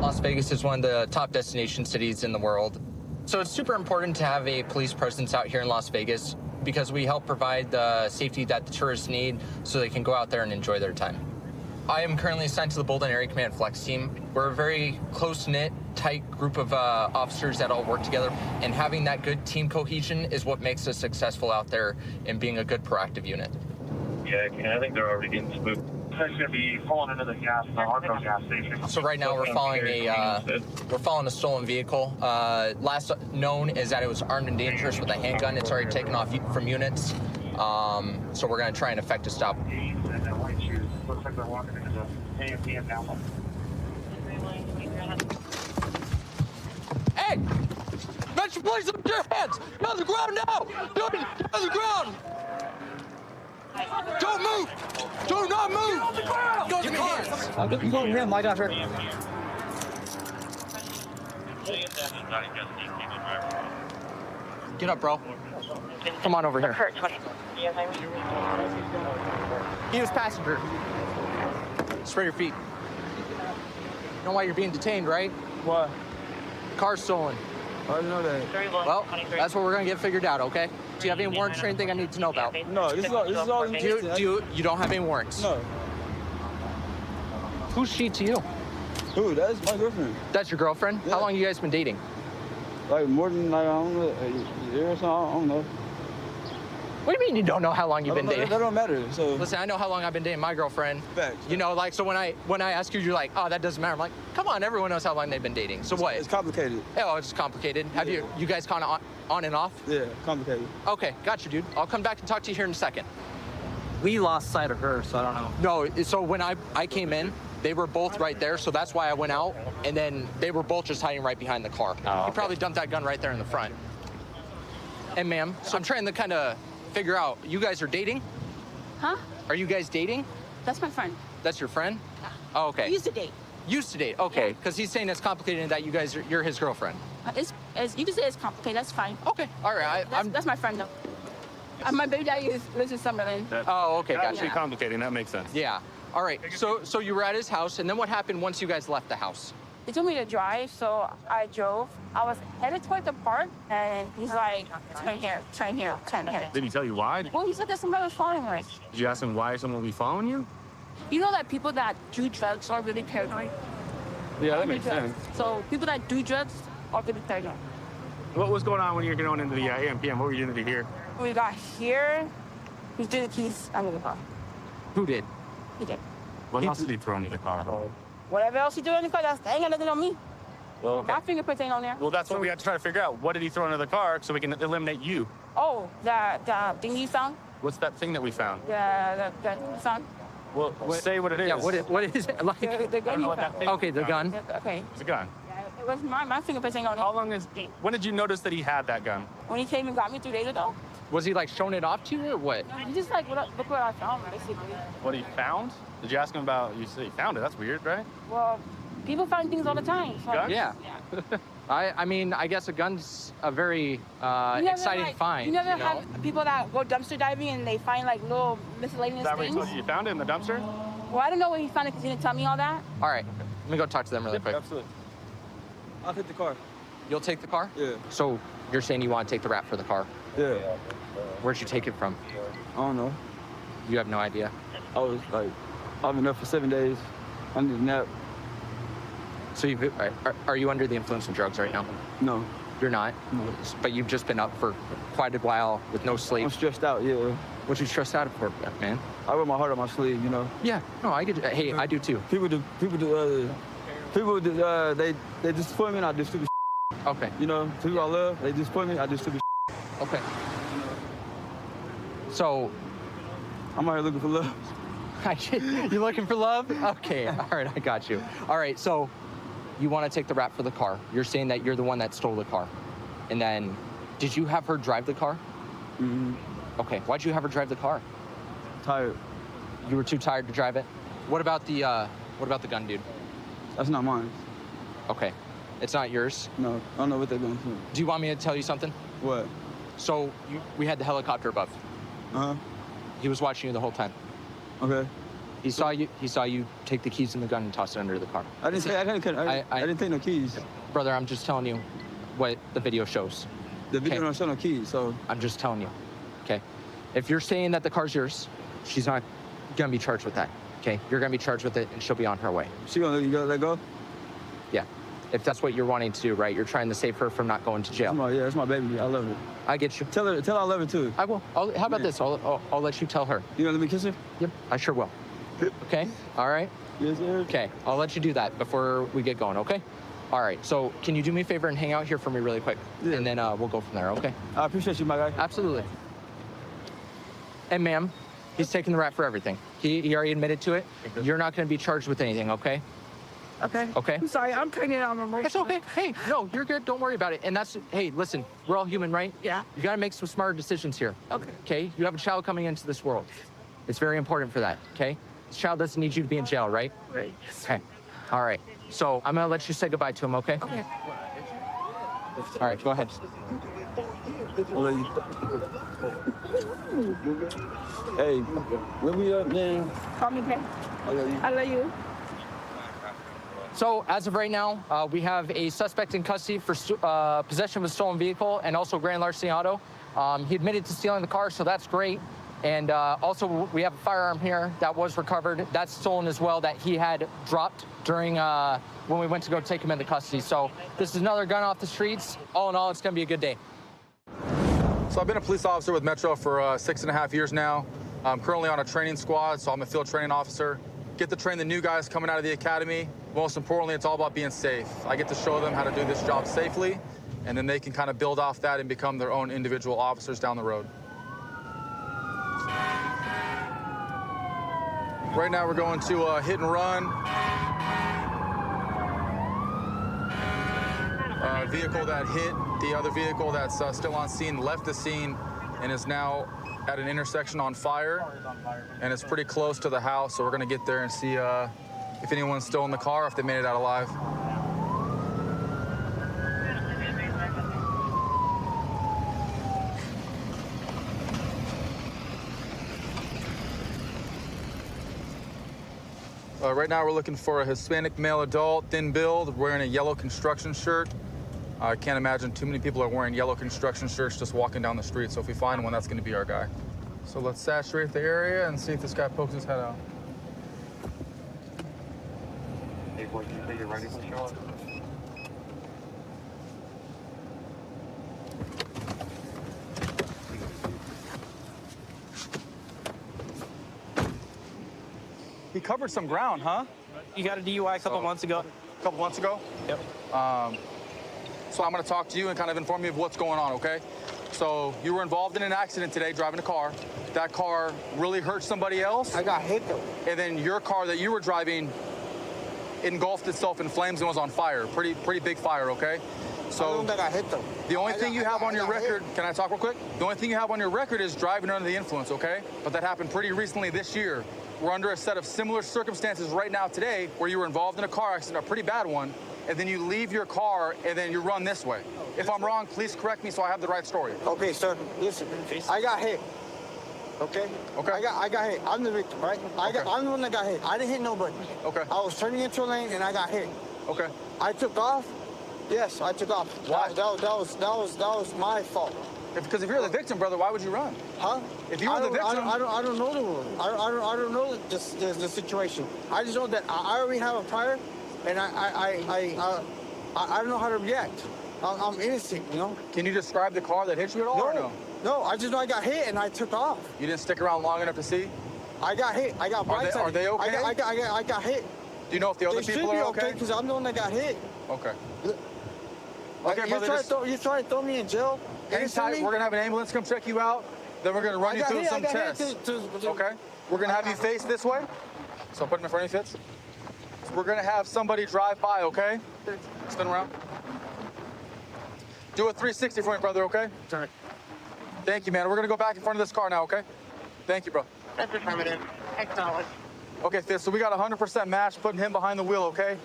Las Vegas is one of the top destination cities in the world. So it's super important to have a police presence out here in Las Vegas because we help provide the safety that the tourists need so they can go out there and enjoy their time. I am currently assigned to the Bolden Area Command Flex team. We're a very close-knit, tight group of officers that all work together, and having that good team cohesion is what makes us successful out there and being a good proactive unit. Yeah, I think they're already getting spooked. They're going to be pulling into the Harco gas station. So right now we're following a stolen vehicle. Last known is that it was armed and dangerous with a handgun. It's already taken off from units. So we're going to try and effect a stop. Looks like they're walking into the AMPM now. Hey! Get your place up to your hands! Get on the ground now! Get on the ground! Don't move! Do not move! Get on the ground! You go him, I got her. Get up, bro. Come on over here. He was passenger. Spread your feet. You know why you're being detained, right? What? Car's stolen. I didn't know that. Well, that's what we're gonna get figured out, okay? Do you have any warrants or anything I need to know about? No, this is all You don't have any warrants? No. Who's she to you? Who? That's my girlfriend. That's your girlfriend? Yeah. How long you guys been dating? Like more than like, I don't know, a year or something. I don't know. What do you mean you don't know how long you've been dating? That don't matter. So Listen, I know how long I've been dating my girlfriend. Facts. You know, like, so when I ask you, you're like, oh, that doesn't matter. I'm like, come on, everyone knows how long they've been dating. So what? It's complicated. Oh, it's complicated. Have Yeah. you guys kind of on and off? Yeah, complicated. Okay, gotcha, dude. I'll come back and talk to you here in a second. We lost sight of her, so I don't know. No, so when I came in, they were both right there, so that's why I went out, and then they were both just hiding right behind the car. Oh, He probably dumped that gun right there in the front. And ma'am, so I'm trying to kind of figure out, you guys are dating? Huh? Are you guys dating? That's my friend. That's your friend? Yeah. Oh, okay. We used to date. Used to date, okay. Yeah. Because he's saying it's complicated and that you're his girlfriend. It's you can say it's complicated. That's fine. Okay, all right. That's my friend though. My baby daddy lives in Summerlin. Oh, okay, That's gotcha. pretty complicated. That makes sense. Yeah. All right. So you were at his house, and then what happened once you guys left the house? He told me to drive, so I drove. I was headed toward the park, and he's like, turn here, turn here, turn here. Did he tell you why? Well, he said that somebody was following me. Did you ask him why someone would be following you? You know that people that do drugs are really paranoid? Yeah, that makes sense. So people that do drugs are really paranoid. What was going on when you were going into the AMPM? What were you doing to here? When we got here, he threw the keys under the car. Who did? He did. What else did he throw into the car? Whatever else he do in the car, that ain't got nothing on me. Well, My fingerprints ain't on there. well, that's what we had to try to figure out. What did he throw into the car so we can eliminate you? Oh, the thing you found? What's that thing that we found? The found? Well, say what it is. Yeah, what is it? Like, The I gun don't know you what that found. thing okay, the gun. Okay. It's a gun. It was my fingerprints ain't on How it. long is? When did you notice that he had that gun? When he came and got me 3 days ago, Was he like showing it off to you or what? he just like, look what I found, basically. What he found? Did you ask him about? You said he found it. That's weird, right? Well, people find things all the time. So. Gun? Yeah. Yeah. I mean, I guess a gun's a very You never, exciting like, find. You never know? have people that go dumpster diving and they find like little miscellaneous Is that what he things? told you? You found it in the dumpster? Well, I don't know where he found it because he didn't tell me all that. All right, let me go talk to them really quick. Absolutely. I'll hit the car. You'll take the car? Yeah. So you're saying you want to take the rap for the car? Yeah. Where'd you take it from? I don't know. You have no idea. I was like, I've been up for 7 days. I need a nap. So are you under the influence of drugs right now? No. You're not? No. But you've just been up for quite a while with no sleep. I'm stressed out, yeah. What you stressed out for, man? I wear my heart on my sleeve, you know. Yeah, no, I get. Hey, I do too. People they disappoint me and I do stupid Okay, You know, people I love, they disappoint me, I do stupid okay. So, I'm out here looking for love. you looking for love? Okay, all right, I got you. All right, so you want to take the rap for the car. You're saying that you're the one that stole the car. And then, did you have her drive the car? Mm-hmm. Okay, why'd you have her drive the car? Tired. You were too tired to drive it? What about the gun, dude? That's not mine. Okay, it's not yours. No, I don't know what they're going to do. Do you want me to tell you something? What? So, we had the helicopter above. Uh-huh. He was watching you the whole time. Okay. He saw you. He saw you take the keys and the gun and toss it under the car. I didn't say I didn't take no keys. Brother, I'm just telling you what the video shows. The video Okay. don't show no keys, so I'm just telling you. Okay. If you're saying that the car's yours, she's not gonna be charged with that. Okay. You're gonna be charged with it, and she'll be on her way. she gonna let go. Yeah. If that's what you're wanting to do, right? You're trying to save her from not going to jail. That's my baby. I love her. I get you. Tell her I love her too. I will. How about this? I'll let you tell her. You gonna let me kiss her? Yep. I sure will. Okay. All right. Yes, sir. Okay. I'll let you do that before we get going. Okay. All right. So can you do me a favor and hang out here for me really quick, Yeah. and then we'll go from there. Okay. I appreciate you, my guy. Absolutely. And ma'am, he's taking the rap for everything. He already admitted to it. You're not going to be charged with anything. Okay. Okay. Okay. I'm sorry. I'm pregnant. I'm emotional. It's okay. Hey, no, you're good. Don't worry about it. And hey, listen, we're all human, right? Yeah. You got to make some smarter decisions here. Okay. Okay? You have a child coming into this world. It's very important for that, okay? This child doesn't need you to be in jail, right? Right. Okay. All right. So I'm going to let you say goodbye to him, okay? Okay. All right, go ahead. I love you. Hey, where we up, man? Call me, okay? I love you. I love you. So as of right now, we have a suspect in custody for possession of a stolen vehicle and also grand larceny auto. He admitted to stealing the car, so that's great. And also, we have a firearm here that was recovered. That's stolen as well, that he had dropped during when we went to go take him into custody. So this is another gun off the streets. All in all, it's going to be a good day. So I've been a police officer with Metro for 6.5 years now. I'm currently on a training squad, so I'm a field training officer. Get to train the new guys coming out of the academy. Most importantly, it's all about being safe. I get to show them how to do this job safely, and then they can kind of build off that and become their own individual officers down the road. Right now, we're going to hit and run. Vehicle that hit the other vehicle that's still on scene left the scene and is now at an intersection on fire. And it's pretty close to the house, so we're going to get there and see if anyone's still in the car, if they made it out alive. Right now we're looking for a Hispanic male adult, thin build, wearing a yellow construction shirt. I can't imagine too many people are wearing yellow construction shirts just walking down the street, so if we find one, that's going to be our guy. So let's saturate the area and see if this guy pokes his head out. Hey, boy, you say you're ready to show up? He covered some ground, huh? You got a DUI a couple months ago. A couple months ago? Yep. So I'm going to talk to you and kind of inform you of what's going on, okay? So you were involved in an accident today driving a car. That car really hurt somebody else. I got hit though. And then your car that you were driving engulfed itself in flames and was on fire. Pretty big fire, okay? So I got hit though. the only thing you have on your record, can I talk real quick? The only thing you have on your record is driving under the influence, okay? But that happened pretty recently this year. We're under a set of similar circumstances right now today where you were involved in a car accident, a pretty bad one, and then you leave your car and then you run this way. If I'm wrong, please correct me so I have the right story. Okay, sir. Listen, I got hit. Okay. Okay. I got hit. I'm the victim, right? I'm the one that got hit. I didn't hit nobody. Okay. I was turning into a lane and I got hit. Okay. I took off. Yes, I took off. Why? That was my fault. Because if you're the victim, brother, why would you run? Huh? If you were the victim, I don't know the rule. I don't know the situation. I just know that I already have a prior, and I don't know how to react. I'm innocent, you know. can you describe the car that hit you at all or no? No, I just know I got hit and I took off. You didn't stick around long enough to see? I got hit. I got blindsided. Are they okay? I got hit. Do you know if the other They people should be are okay okay? because I'm the one that got hit. Okay. Like, Okay, you brother. trying to throw me in jail? Hang tight. We're gonna have an ambulance come check you out. Then we're gonna run you through some tests. Okay. We're gonna have you face this way. So put him in front of you, Fitz. So we're gonna have somebody drive by. Okay. Spin around. Do a 360 for me, brother. Okay. Sorry. Thank you, man. We're gonna go back in front of this car now. Okay. Thank you, bro. That's affirmative. Acknowledge. Okay, Fitz. So we got 100% match, putting him behind the wheel. Okay.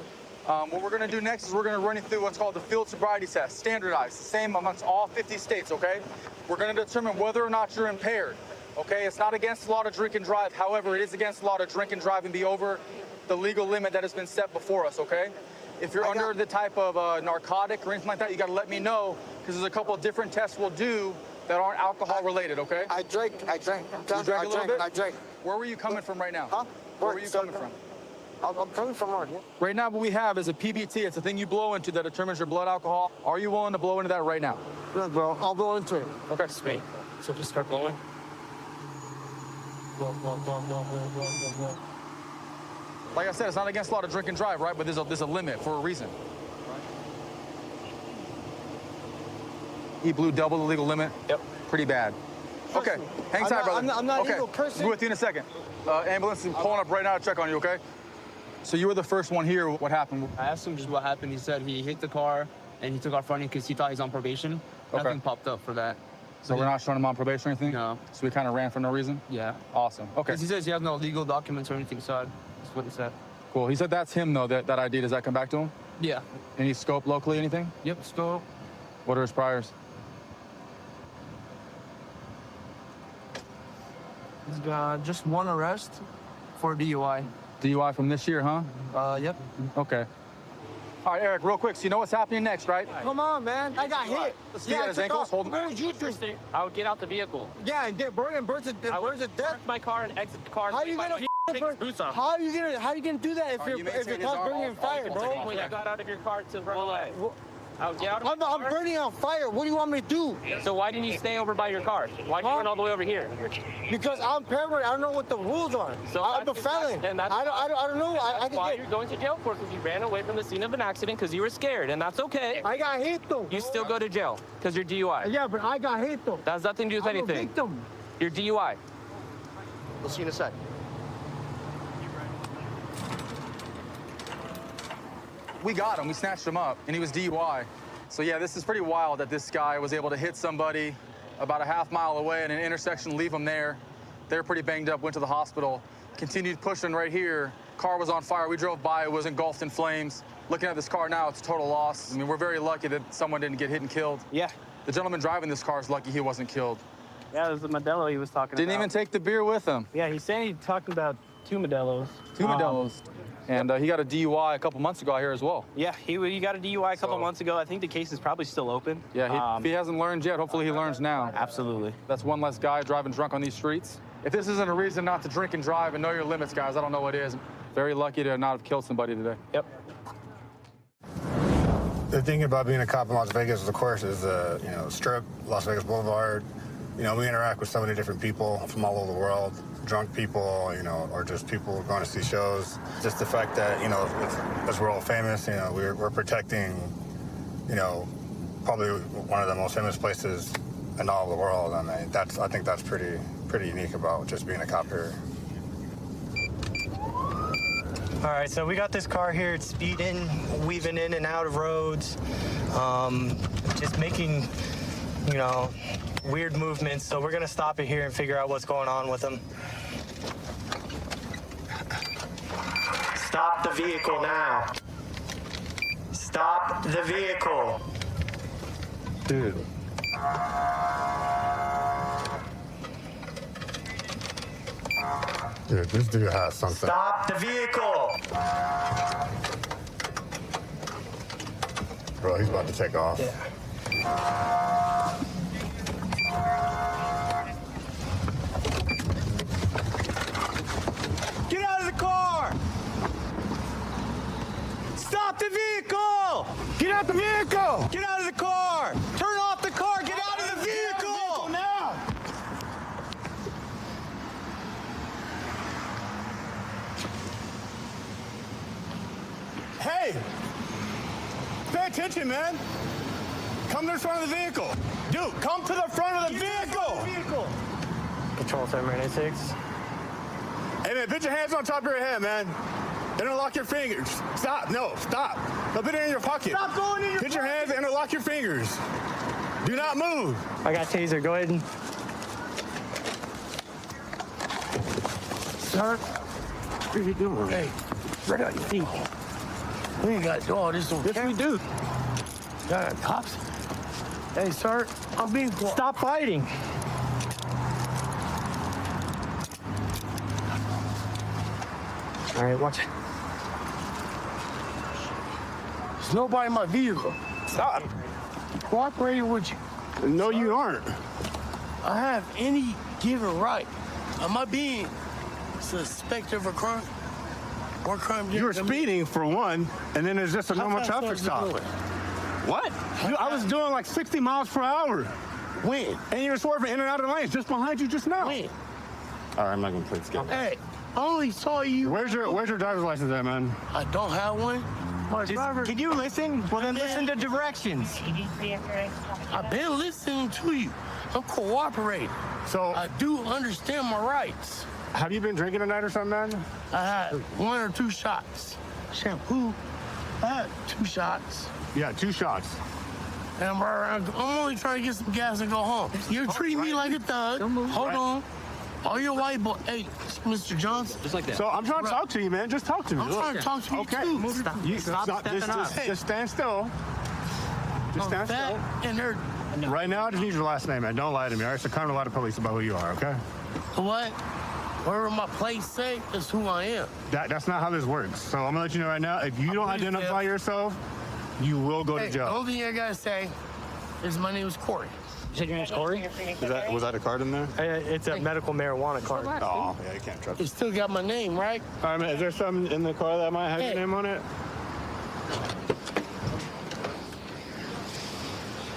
What we're gonna do next is we're gonna run you through what's called the field sobriety test, standardized, same amongst all 50 states, okay? We're gonna determine whether or not you're impaired. Okay, it's not against the law to drink and drive. However, it is against the law to drink and drive and be over the legal limit that has been set before us, okay? If you're under the type of narcotic or anything like that, you gotta let me know, because there's a couple of different tests we'll do that aren't alcohol related, okay? I drank. You drank a little bit? I drank. Where were you coming from right now? Huh? Where were you coming from? I'm coming from work. Right now, what we have is a PBT. It's a thing you blow into that determines your blood alcohol. Are you willing to blow into that right now? Look, bro, I'll blow into it. Okay. Sweet. So just start blowing. Like I said, it's not against the law to drink and drive, right? But there's a limit for a reason. He blew double the legal limit. Yep. Pretty bad. Okay, hang tight, brother. I'm not okay. an evil person. Be with you in a second. Ambulance is pulling up right now to check on you, okay? So you were the first one here. What happened? I asked him just what happened. He said he hit the car and he took off running because he thought he's on probation. Nothing popped up for that. So we're not showing him on probation or anything? No. So we kind of ran for no reason? Yeah. Awesome. Okay. Because he says he has no legal documents or anything, so that's what he said. Cool. He said that's him, though, that ID. Does that come back to him? Yeah. Any scope locally, anything? Yep, still. What are his priors? He's got just one arrest for DUI. DUI from this year, huh? Yep. Okay. All right, Eric, real quick. So you know what's happening next, right? Come on, man. I got hit. Let's see his ankles. Hold him. Where was you drinking? I would get out the vehicle. Yeah, and burns to death. Park my car and exit the car. How you gonna take his boots off? How you gonna do that if you your maintain his car's arm burning on fire, bro? When you got out of your car to run away. I would get out of I'm my car. burning on fire. What do you want me to do? So why didn't you stay over by your car? Why'd you run all the way over here? Because I'm paranoid. I don't know what the rules are. So I'm a that's- felon. and that's- I don't know. I That's why can you're get. going to jail for, because you ran away from the scene of an accident because you were scared, and that's okay. I got hit though. You still go to jail because you're DUI. Yeah, but I got hit though. That has nothing to do with I'm a anything. victim. You're DUI. We'll see you in a sec. We got him. We snatched him up, and he was DUI. So yeah, this is pretty wild that this guy was able to hit somebody about a half mile away in an intersection, leave them there. They're pretty banged up, went to the hospital, continued pushing right here. Car was on fire. We drove by, it was engulfed in flames. Looking at this car now, it's a total loss. I mean, we're very lucky that someone didn't get hit and killed. Yeah. The gentleman driving this car is lucky he wasn't killed. Yeah, it was the Modelo he was talking Didn't about. even take the beer with him. Yeah, he's saying he talked about 2 Modelos. Two Modelos. And he got a DUI a couple months ago out here as well. Yeah, he got a DUI a couple So- months ago. I think the case is probably still open. Yeah, if he hasn't learned yet, hopefully he learns now. Absolutely. That's one less guy driving drunk on these streets. If this isn't a reason not to drink and drive and know your limits, guys, I don't know what is. Very lucky to not have killed somebody today. Yep. The thing about being a cop in Las Vegas, of course, is Strip, Las Vegas Boulevard. We interact with so many different people from all over the world, drunk people, or just people going to see shows. Just the fact that, as we're all famous, we're protecting, probably one of the most famous places in all of the world. I mean, I think that's pretty unique about just being a cop here. All right, so we got this car here. It's speeding, weaving in and out of roads, just making, weird movements. So we're gonna stop it here and figure out what's going on with him. Stop the vehicle now. Stop the vehicle. Dude. Dude, this dude has something. Stop the vehicle. Bro, he's about to take off. Get out of the car! Stop the vehicle! Get out the vehicle! Get out of the car! Turn off the car! Get out of the vehicle! Now! Hey! Pay attention, man! Come to the front of the vehicle! Dude, come to the front of the vehicle! Control 796. Hey, man, put your hands on top of your head, man. Interlock your fingers. Stop. No, stop. No, put it in your pocket. Stop going in your Put your hands, interlock your fingers. Do not move. I got taser. Go ahead and. Sir, what are you doing? Hey, right on your feet. We ain't got to do all this on camera. Yes, we do. Got cops. Hey, sir, I'm being... Stop fighting. All right, watch it. There's nobody in my vehicle. Stop. Cooperating with you. No, you aren't. I have any given right. Am I being suspected of a crime? What crime did You were I commit? speeding for one, and then there's just a How normal fast traffic was it stop. going? What? I was doing like 60 miles per hour. When? And you were swerving in and out of the lanes just behind you just now. When? All right, I'm not gonna play this game. Hey, I only saw you. Where's your driver's license at, man? I don't have one. My driver. Can you listen? Well, then listen to directions. I've been listening to you. I'm cooperating. So, I do understand my rights. have you been drinking tonight or something, man? I had 1 or 2 shampoo. I had 2 shots. Yeah, 2 shots. And I'm only trying to get some gas and go home. You're treating me like a thug. Hold on. All your white boy. Hey, Mr. Johnson. Just like that. So I'm trying to talk to you, man. Just talk to me. I'm trying to talk to you Okay. too. Just stand still. Just stand Fat still. and they're Right now, I just need your last name, man. Don't lie to me, all right? So come to lie to police about who you are, okay? what? Whatever my place say is who I am. That's not how this works. So I'm gonna let you know right now, if you don't plead identify fifth. yourself, you will go Hey, to the jail. only thing I gotta say is my name is Corey. You said your name's Corey? Was that a card in there? It's a medical marijuana card. Oh, yeah, you can't trust It it. still got my name, right? All right, man, is there something in the car that might have Hey. your name on it?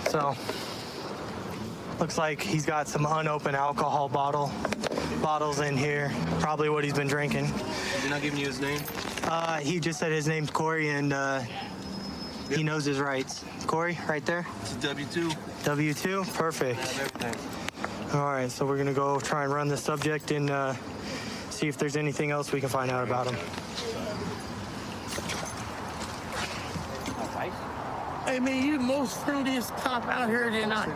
So, looks like he's got some unopened alcohol bottles in here. Probably what he's been drinking. You're not giving you his name? He just said his name's Corey and he knows his rights. Corey, right there. It's a W-2. W2, perfect. Everything. All right, so we're gonna go try and run the subject and see if there's anything else we can find out about him. Hey man, you the most friendliest cop out here tonight.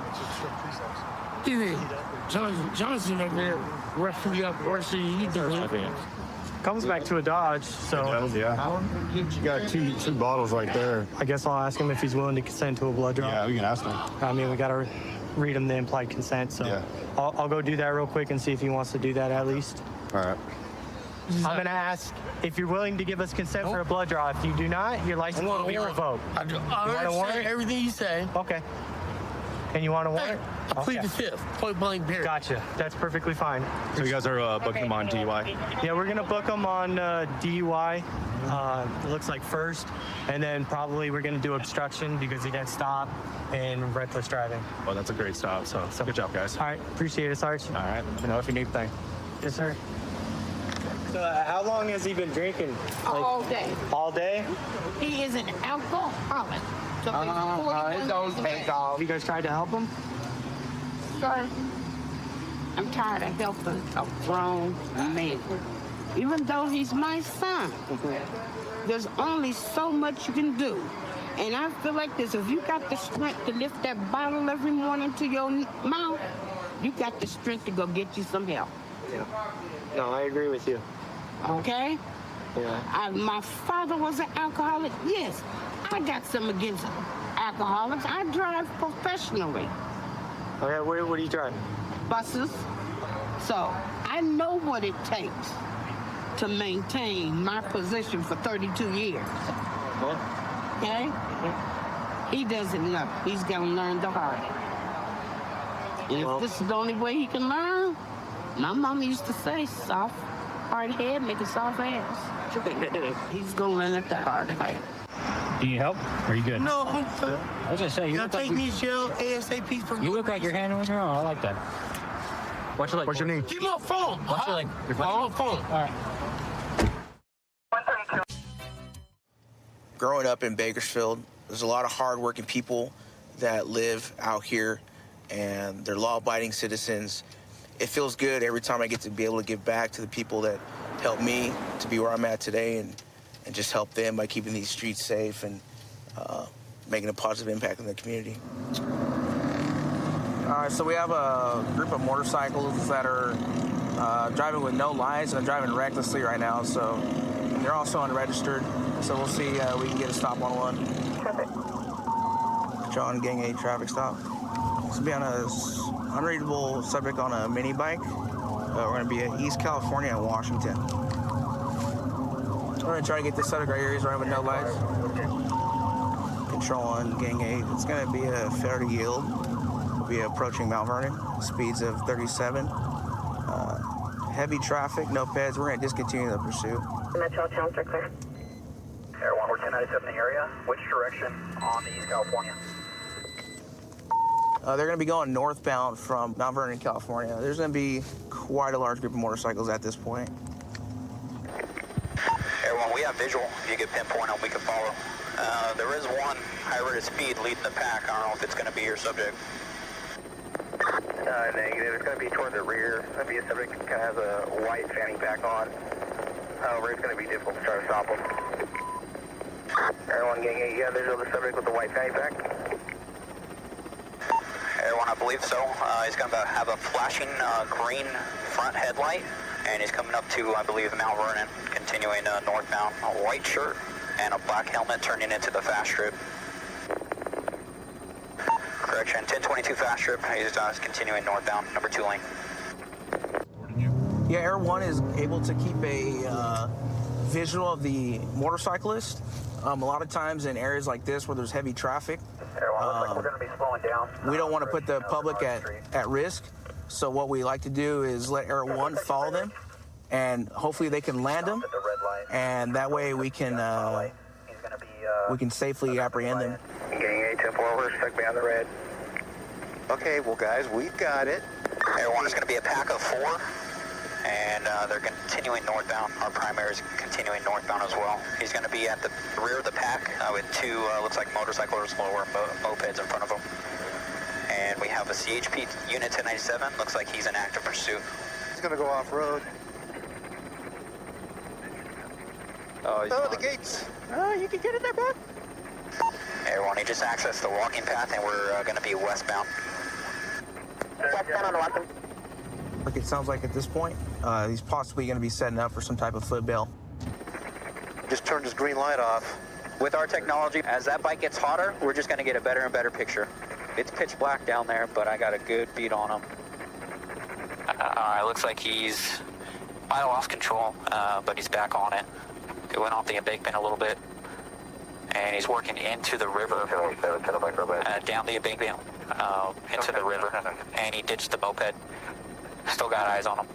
Johnson over there roughing you up worse than you done. Comes back to a Dodge, so Yeah. You got two bottles right there. I guess I'll ask him if he's willing to consent to a blood draw. Yeah, we can ask them. I mean, we gotta read him the implied consent, so Yeah. I'll go do that real quick and see if he wants to do that at least. All right. I'm gonna ask if you're willing to give us consent for a blood draw. If you do not, your license will be revoked. I want a understand warrant? everything you say. Okay. And you want a Hey, warrant? I plead Okay. the fifth. Point blank period. Gotcha. That's perfectly fine. So you guys are booking him on DUI? Yeah, we're gonna book him on DUI. It looks like first, and then probably we're gonna do obstruction because he didn't stop and reckless driving. Oh, that's a great stop. So good job, guys. All right, appreciate it, Sarge. All right. Let me know if you need anything. Yes, sir. So, how long has he been drinking? All day. All day? He is an alcoholic. So It don't take off. You guys tried to help him? Sir, I'm tired of helping a grown man. Even though he's my son, there's only so much you can do. And I feel like this, if you got the strength to lift that bottle every morning to your mouth, you got the strength to go get you some help. No, I agree with you. Okay? Yeah. My father was an alcoholic. Yes, I got some against alcoholics. I drive professionally. Okay, what do you drive? Buses. So I know what it takes to maintain my position for 32 years. Okay? He doesn't know. He's gonna learn the hard way. And if this is the only way he can learn, my mom used to say, soft, hard head make a soft ass. He's gonna learn it the hard way. Do you need help? Or are you good? No, I'm good. I was gonna say, you Now look like take me to jail ASAP for you look like you're handling your own. I like that. What's your leg? What's your name? Give me my phone. What's your leg? Give me my phone. All right. Growing up in Bakersfield, there's a lot of hardworking people that live out here, and they're law-abiding citizens. It feels good every time I get to be able to give back to the people that helped me to be where I'm at today, and just help them by keeping these streets safe and making a positive impact in the community. So we have a group of motorcycles that are driving with no lights and are driving recklessly right now. So they're also unregistered. So we'll see we can get a stop on one. John, gang A traffic stop. This will be on a unreadable subject on a mini bike. We're going to be in East California and Washington. We're gonna try to get this subject right here. He's running with no lights. Control on gang 8. It's gonna be a fair to yield. We'll be approaching Mount Vernon. Speeds of 37. Heavy traffic, no peds. We're gonna discontinue the pursuit. Metro Towns are clear. Air 1, we're 1097 in the area. Which direction on the East California? They're going to be going northbound from Mount Vernon, California. There's going to be quite a large group of motorcycles at this point. Everyone, we have visual. If you could pinpoint them, we can follow. There is one high rate of speed leading the pack. I don't know if it's going to be your subject. Negative. It's going to be toward the rear. It's going to be a subject that has a white fanny pack on. However, it's going to be difficult to try to stop him. Everyone, gang 8, yeah, there's the subject with the white fanny pack. Everyone, I believe so. He's going to have a flashing green front headlight, and he's coming up to, I believe, Mount Vernon, continuing northbound. A white shirt and a black helmet turning into the fast strip. Correction, 1022 fast strip. He's continuing northbound, number 2 lane. Yeah, Air 1 is able to keep a visual of the motorcyclist. A lot of times in areas like this where there's heavy traffic, Air 1, looks like we're going to be slowing down. we don't want to put the public at risk. So what we like to do is let Air 1 follow them, and hopefully they can land them, and that way we can safely apprehend them. Gang 8, 10 forward, stuck behind the red. Okay, well, guys, we've got it. Air 1 is going to be a pack of 4. And they're continuing northbound. Our primary is continuing northbound as well. He's going to be at the rear of the pack with 2, looks like motorcycles or mopeds in front of him. And we have a CHP unit 1097. Looks like he's in active pursuit. He's gonna go off-road. Oh, the gates. Oh, you can get in there, bud. Everyone, he just accessed the walking path, and we're going to be westbound. Westbound on Watson. Like it sounds like at this point, he's possibly going to be setting up for some type of foot bail. Just turned his green light off. With our technology, as that bike gets hotter, we're just going to get a better and better picture. It's pitch black down there, but I got a good beat on him. It looks like he's might have lost control, but he's back on it. It went off the embankment a little bit, and he's working into the river, down the embankment, into the river, and he ditched the moped. Still got eyes on him.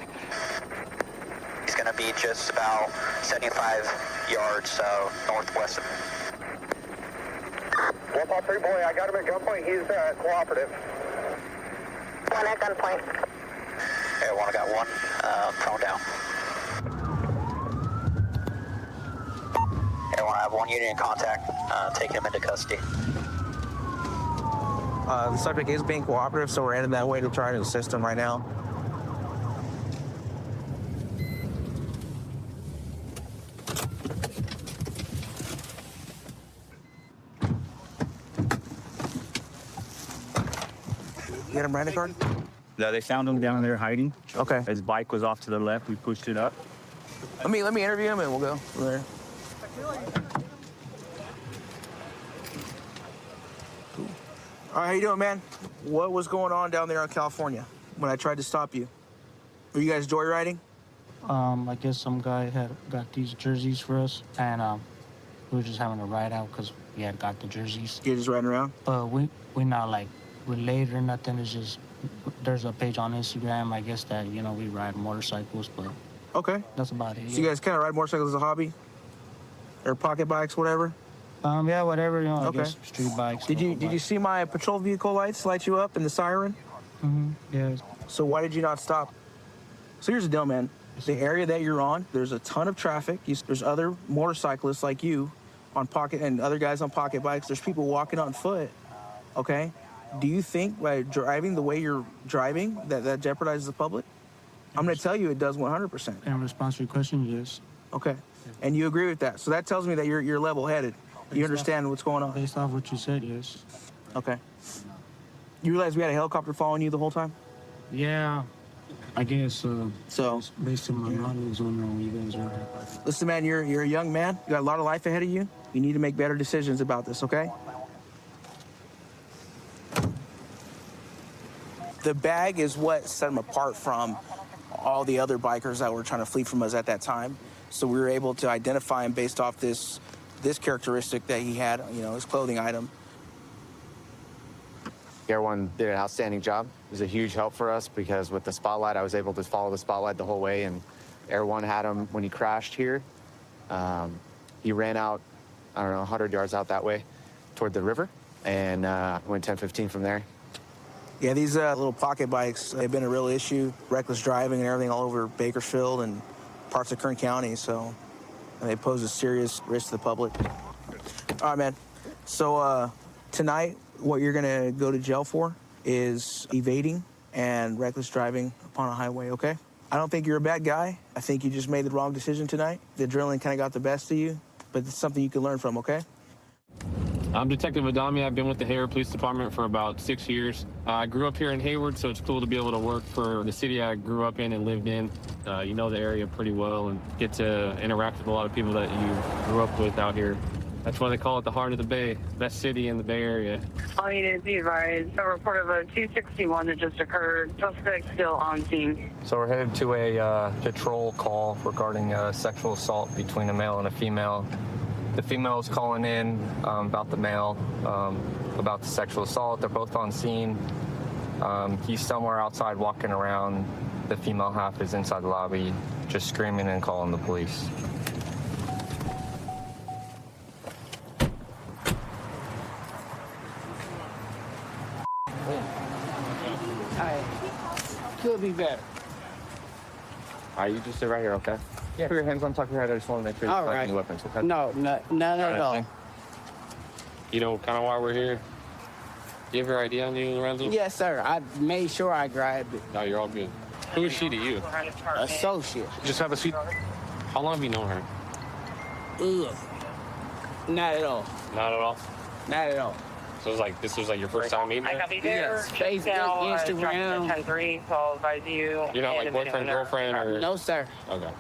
He's going to be just about 75 yards northwest of him. 153 boy, I got him at gunpoint. He's cooperative. 1 at gunpoint. Okay, I got 1 prone down. I have 1 unit in contact. Taking him into custody. The subject is being cooperative, so we're headed that way to try to assist him right now. You got him rent a card? Yeah, they found him down there hiding. Okay. His bike was off to the left. We pushed it up. Let me interview him and we'll go from there. Cool. All right, how you doing, man? What was going on down there in California when I tried to stop you? Were you guys joyriding? I guess some guy had got these jerseys for us, and we were just having a ride out because we had got the jerseys. You're just riding around? But we're not like related or nothing. It's just there's a page on Instagram, I guess, that we ride motorcycles, but okay, that's about it. So you guys kind of ride motorcycles as a hobby, or pocket bikes, whatever? Yeah, whatever. I Okay. guess street bikes. Did you see my patrol vehicle lights light you up and the siren? Mm-hmm. Yeah. So why did you not stop? So here's the deal, man. The area that you're on, there's a ton of traffic. There's other motorcyclists like you on pocket and other guys on pocket bikes. There's people walking on foot, okay? Do you think by driving the way you're driving that jeopardizes the public? I'm going to tell you it does 100%. In response to your question, yes. Okay. And you agree with that. So that tells me that you're level-headed. You understand what's going on. Based off what you said, yes. Okay. You realize we had a helicopter following you the whole time? Yeah. I guess, so based on my knowledge on you guys are. Listen, man, you're a young man. You got a lot of life ahead of you. You need to make better decisions about this, okay? The bag is what set him apart from all the other bikers that were trying to flee from us at that time. So we were able to identify him based off this characteristic that he had, his clothing item. Air One did an outstanding job. It was a huge help for us because with the spotlight, I was able to follow the spotlight the whole way, and Air One had him when he crashed here. He ran out, I don't know, 100 yards out that way toward the river, and went 10-15 from there. Yeah, these little pocket bikes, they've been a real issue. Reckless driving and everything all over Bakersfield and parts of Kern County, so they pose a serious risk to the public. All right, man. So tonight, what you're gonna go to jail for is evading and reckless driving upon a highway, okay? I don't think you're a bad guy. I think you just made the wrong decision tonight. The adrenaline kind of got the best of you, but it's something you can learn from, okay? I'm Detective Adami. I've been with the Hayward Police Department for about 6 years. I grew up here in Hayward, so it's cool to be able to work for the city I grew up in and lived in. You know the area pretty well and get to interact with a lot of people that you grew up with out here. That's why they call it the heart of the Bay, best city in the Bay Area. All you need to be advised, a report of a 261 that just occurred. Suspect still on scene. So we're headed to a patrol call regarding sexual assault between a male and a female. The female is calling in about the male, about the sexual assault. They're both on scene. He's somewhere outside walking around. The female half is inside the lobby, just screaming and calling the police. Could be better. All right, you just sit right here, okay? Yeah. Put your hands on top of your head. I just want to make sure you're collecting the weapons, okay? No, none at all. You know kind of why we're here? You have your ID on you, Lorenzo? Yes, sir. I made sure I grabbed it. No, you're all good. Who is she to you? Associate. Just have a seat. How long have you known her? Ugh. Not at all. Not at all? Not at all. So this was like your first time meeting her? Yes. Facebook, Instagram. 10-3, so I'll advise you. You're not like boyfriend, girlfriend, or? No, sir. Okay.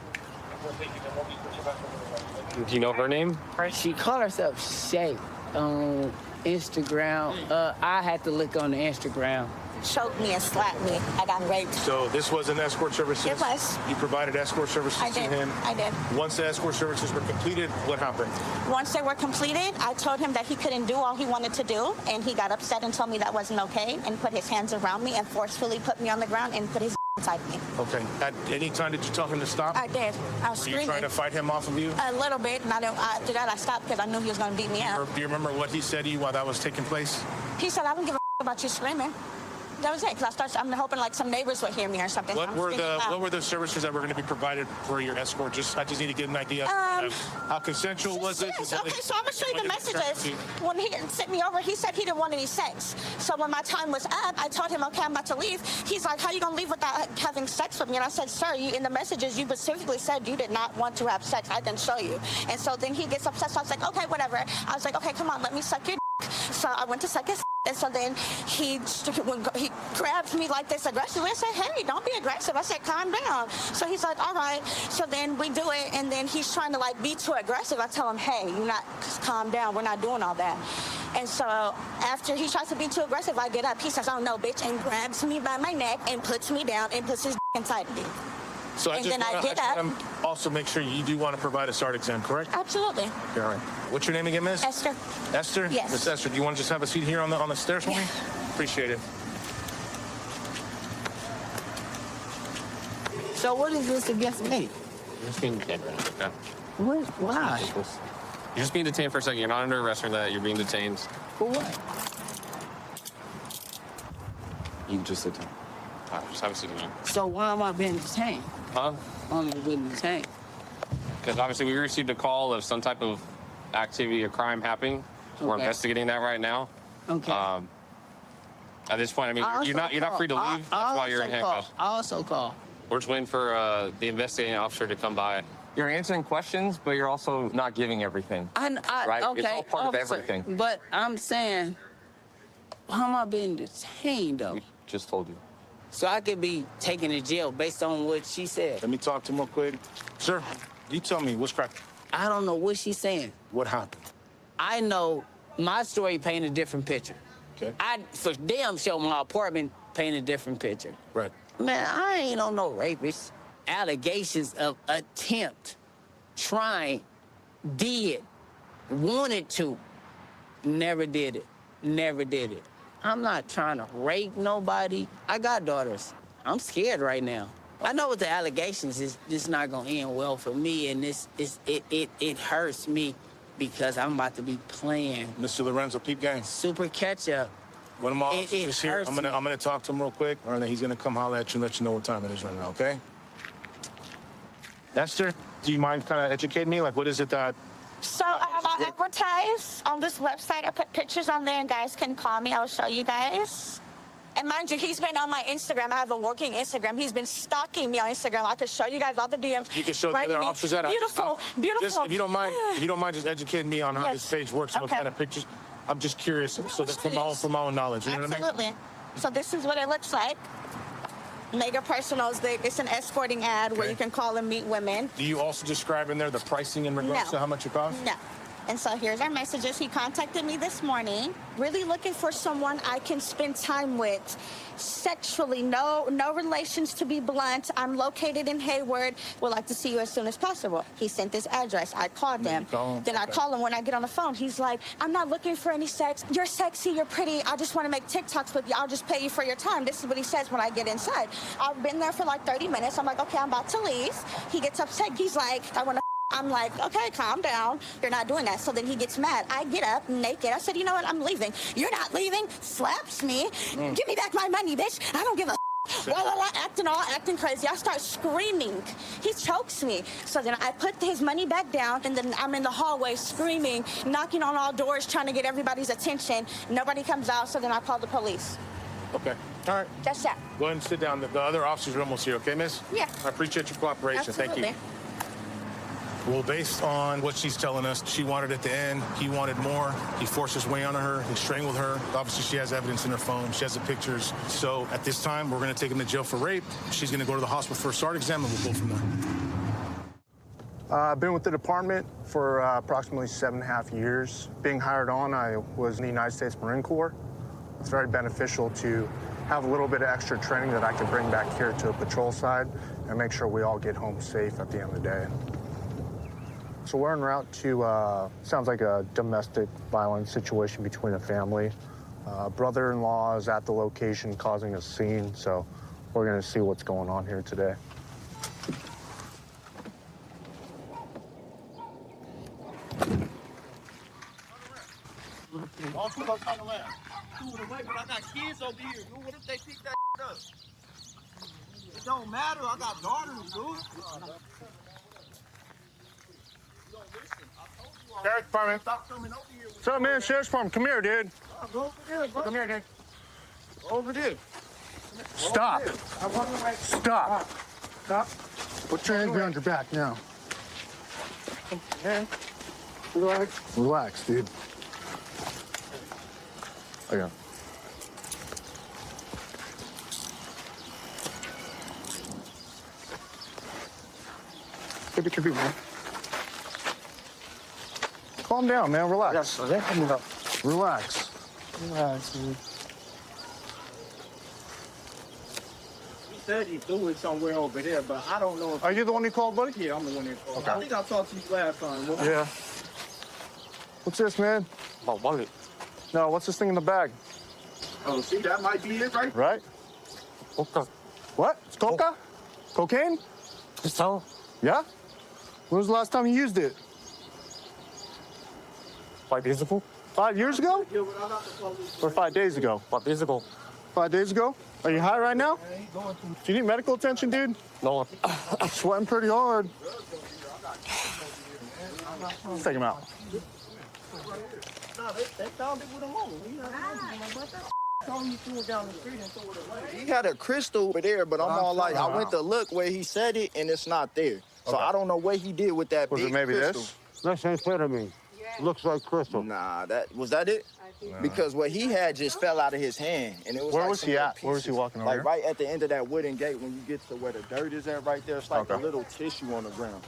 Do you know her name? She called herself Shay on Instagram. I had to look on the Instagram. Choked me and slapped me. I got raped. So this was an escort services? It was. You provided escort services I did. to him? I did. Once the escort services were completed, what happened? Once they were completed, I told him that he couldn't do all he wanted to do, and he got upset and told me that wasn't okay, and put his hands around me and forcefully put me on the ground and put his inside me. Okay. At any time did you tell him to stop? I did. I was Were screaming. you trying to fight him off of you? A little bit, and after that I stopped because I knew he was going to beat me up. Do you remember what he said to you while that was taking place? He said, I don't give a about you screaming. That was it, because I'm hoping like some neighbors would hear me or something. What were the services that were going to be provided for your escort? I just need to get an idea of how consensual was it? Okay, so I'm going to show you the messages. When he sent me over, he said he didn't want any sex. So when my time was up, I told him, okay, I'm about to leave. He's like, how are you going to leave without having sex with me? And I said, sir, in the messages, you specifically said you did not want to have sex. I didn't show you. And so then he gets upset. So I was like, okay, whatever. I was like, okay, come on, let me suck your dick. So I went to suck his. And so then he grabbed me like this aggressively. I said, hey, don't be aggressive. I said, calm down. So he's like, all right. So then we do it, and then he's trying to like be too aggressive. I tell him, hey, you're not, calm down. We're not doing all that. And so after he tries to be too aggressive, I get up. He says, oh no, bitch, and grabs me by my neck and puts me down and puts his inside of me. So and then I get up. Also make sure you do want to provide a SART exam, correct? Absolutely. All right. What's your name again, Miss? Esther. Esther? Yes. Miss Esther, do you want to just have a seat here on the stairs with me? Appreciate it. So what is this against me? You're just being detained right now, okay? What? Why? You're just being detained for a second. You're not under arrest or that. You're being detained. For what? You can just sit down. All right, just have a seat again. So why am I being detained? Huh? I'm being detained. Because obviously we received a call of some type of activity or crime happening. So we're investigating that right now. Okay. At this point, I mean, you're not free to leave. That's why you're in handcuffs. I also call. We're just waiting for the investigating officer to come by. You're answering questions, but you're also not giving everything. Right? Okay. It's all part of everything. But I'm saying, how am I being detained, though? We just told you. So I could be taken to jail based on what she said. Let me talk to him real quick. Sir, you tell me, what's cracking? I don't know what she's saying. What happened? I know my story painted a different picture. Okay. I, for damn sure, my apartment painted a different picture. Right. Man, I ain't on no rapist. Allegations of attempt tried, did, wanted to, never did it. Never did it. I'm not trying to rape nobody. I got daughters. I'm scared right now. I know with the allegations, it's not gonna end well for me, and it hurts me because I'm about to be playing Mr. Lorenzo, peep game. super catch up. When I'm It here, hurts I'm gonna talk to him real quick, and then he's gonna come holler at you and let you know what time it is right now, okay? Esther, do you mind kind of educating me? Like, what is it that? So I advertise on this website. I put pictures on there, and guys can call me. I'll show you guys. And mind you, he's been on my Instagram. I have a working Instagram. He's been stalking me on Instagram. I can show you guys all the DMs. You can show the other officers that. Beautiful, beautiful. Just, if you don't mind just educating me on how this page works and what kind of pictures. I'm just curious, so that's from my own knowledge. You know what I mean? Absolutely. So this is what it looks like. Mega Personals. It's an escorting ad where you can call and meet women. Do you also describe in there the pricing in regards to how much it costs? No. And so here's our messages. He contacted me this morning, really looking for someone I can spend time with sexually. No relations, to be blunt. I'm located in Hayward. Would like to see you as soon as possible. He sent this address. I called him. Then I call him. When I get on the phone, he's like, I'm not looking for any sex. You're sexy. You're pretty. I just want to make TikToks with you. I'll just pay you for your time. This is what he says when I get inside. I've been there for like 30 minutes. I'm like, okay, I'm about to leave. He gets upset. He's like, I want to. I'm like, okay, calm down. You're not doing that. So then he gets mad. I get up naked. I said, you know what? I'm leaving. You're not leaving. Slaps me. Give me back my money, bitch. I don't give a acting crazy. I start screaming. He chokes me. So then I put his money back down, and then I'm in the hallway screaming, knocking on all doors, trying to get everybody's attention. Nobody comes out, so then I call the police. Okay. All right. That's that. Go ahead and sit down. The other officers are almost here, okay, miss? Yeah. I appreciate your cooperation. Absolutely. Thank you. Well, based on what she's telling us, she wanted at the end, he wanted more. He forced his way onto her, he strangled her. Obviously, she has evidence in her phone. She has the pictures. So at this time, we're going to take him to jail for rape. She's going to go to the hospital for a SART exam, and we'll go from there. I've been with the department for approximately 7.5 years. Being hired on, I was in the United States Marine Corps. It's very beneficial to have a little bit of extra training that I can bring back here to a patrol side and make sure we all get home safe at the end of the day. So we're en route to, sounds like a domestic violence situation between a family. Brother-in-law is at the location causing a scene, so we're gonna see what's going on here today. But I got kids over here, dude. What if they pick that up? It don't matter. I got daughters, dude. Sheriff's Department. Stop coming over here. What's up, man? Sheriff's Department, come here, dude. Go over there, bro. Come here, dude. Over there. Stop. Stop. Stop. Put your hands behind your back now. Man. Relax. Relax, dude. Okay. Keep it, man. Calm down, man. Relax. Relax. Relax, dude. He said he threw it somewhere over there, but I don't know if... Are you the one who called, buddy? Yeah, I'm the one that called. Okay. I think I talked to you last time. Yeah. What's this, man? Oh, wallet. No, what's this thing in the bag? Oh, see, that might be it, right? Right? Coca. What? It's coca? Cocaine? So? Yeah? When was the last time you used it? 5 years ago. 5 years ago? Or 5 days ago? 5 days ago. 5 days ago? Are you high right now? Do you need medical attention, dude? No. I'm sweating pretty hard. Let's take him out. No, they found it with a load. He had a crystal over there, but I'm all like, I went to look where he said it, and it's not there. So I don't know what he did with that big crystal. That's amphetamine. Looks like crystal. Nah, was that it? Because what he had just fell out of his hand, and it was. Where like was he at? Where was he walking over Like here? right at the end of that wooden gate, when you get to where the dirt is at, right there. It's like a little tissue on the ground.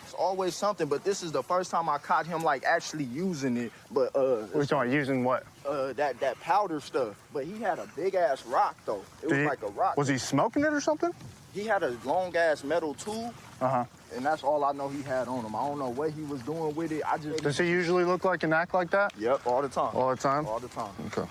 It's always something, but this is the first time I caught him like actually using it. But What are you talking about? Using what? that powder stuff. But he had a big ass rock though. It was like a rock. Was he smoking it or something? He had a long ass metal tube. And that's all I know he had on him. I don't know what he was doing with it. Does he usually look like and act like that? Yep, all the time. All the time? All the time. Okay.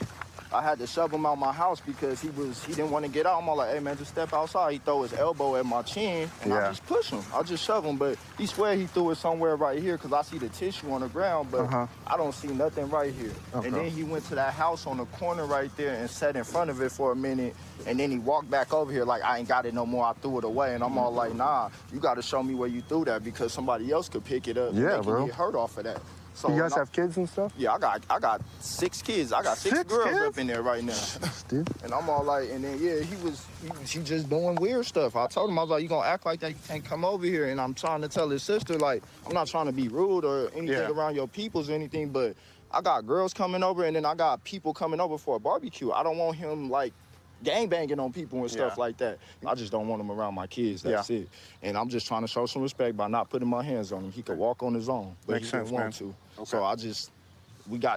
I had to shove him out my house because he didn't want to get out. I'm all like, hey man, just step outside. He throw his elbow at my chin and I just push him. I just shove him, but he swear he threw it somewhere right here because I see the tissue on the ground, but I don't see nothing right here. Okay. And then he went to that house on the corner right there and sat in front of it for a minute, and then he walked back over here like, I ain't got it no more. I threw it away, and I'm all like, nah, you got to show me where you threw that because somebody else could pick it up. Yeah, and they bro. can get hurt off of that. So you guys have kids and stuff? Yeah, I got 6 kids. I got six girls kids? up in there right now. Dude. And I'm all like, and then he just doing weird stuff. I told him, I was like, you gonna act like that, you can't come over here. And I'm trying to tell his sister, like, I'm not trying to be rude or anything around your peoples or anything, but I got girls coming over and then I got people coming over for a barbecue. I don't want him like gangbanging on people and stuff like that. I just don't want him around my kids, that's it. And I'm just trying to show some respect by not putting my hands on him. He could walk on his own, but Makes he sense, didn't want man. to. Okay. So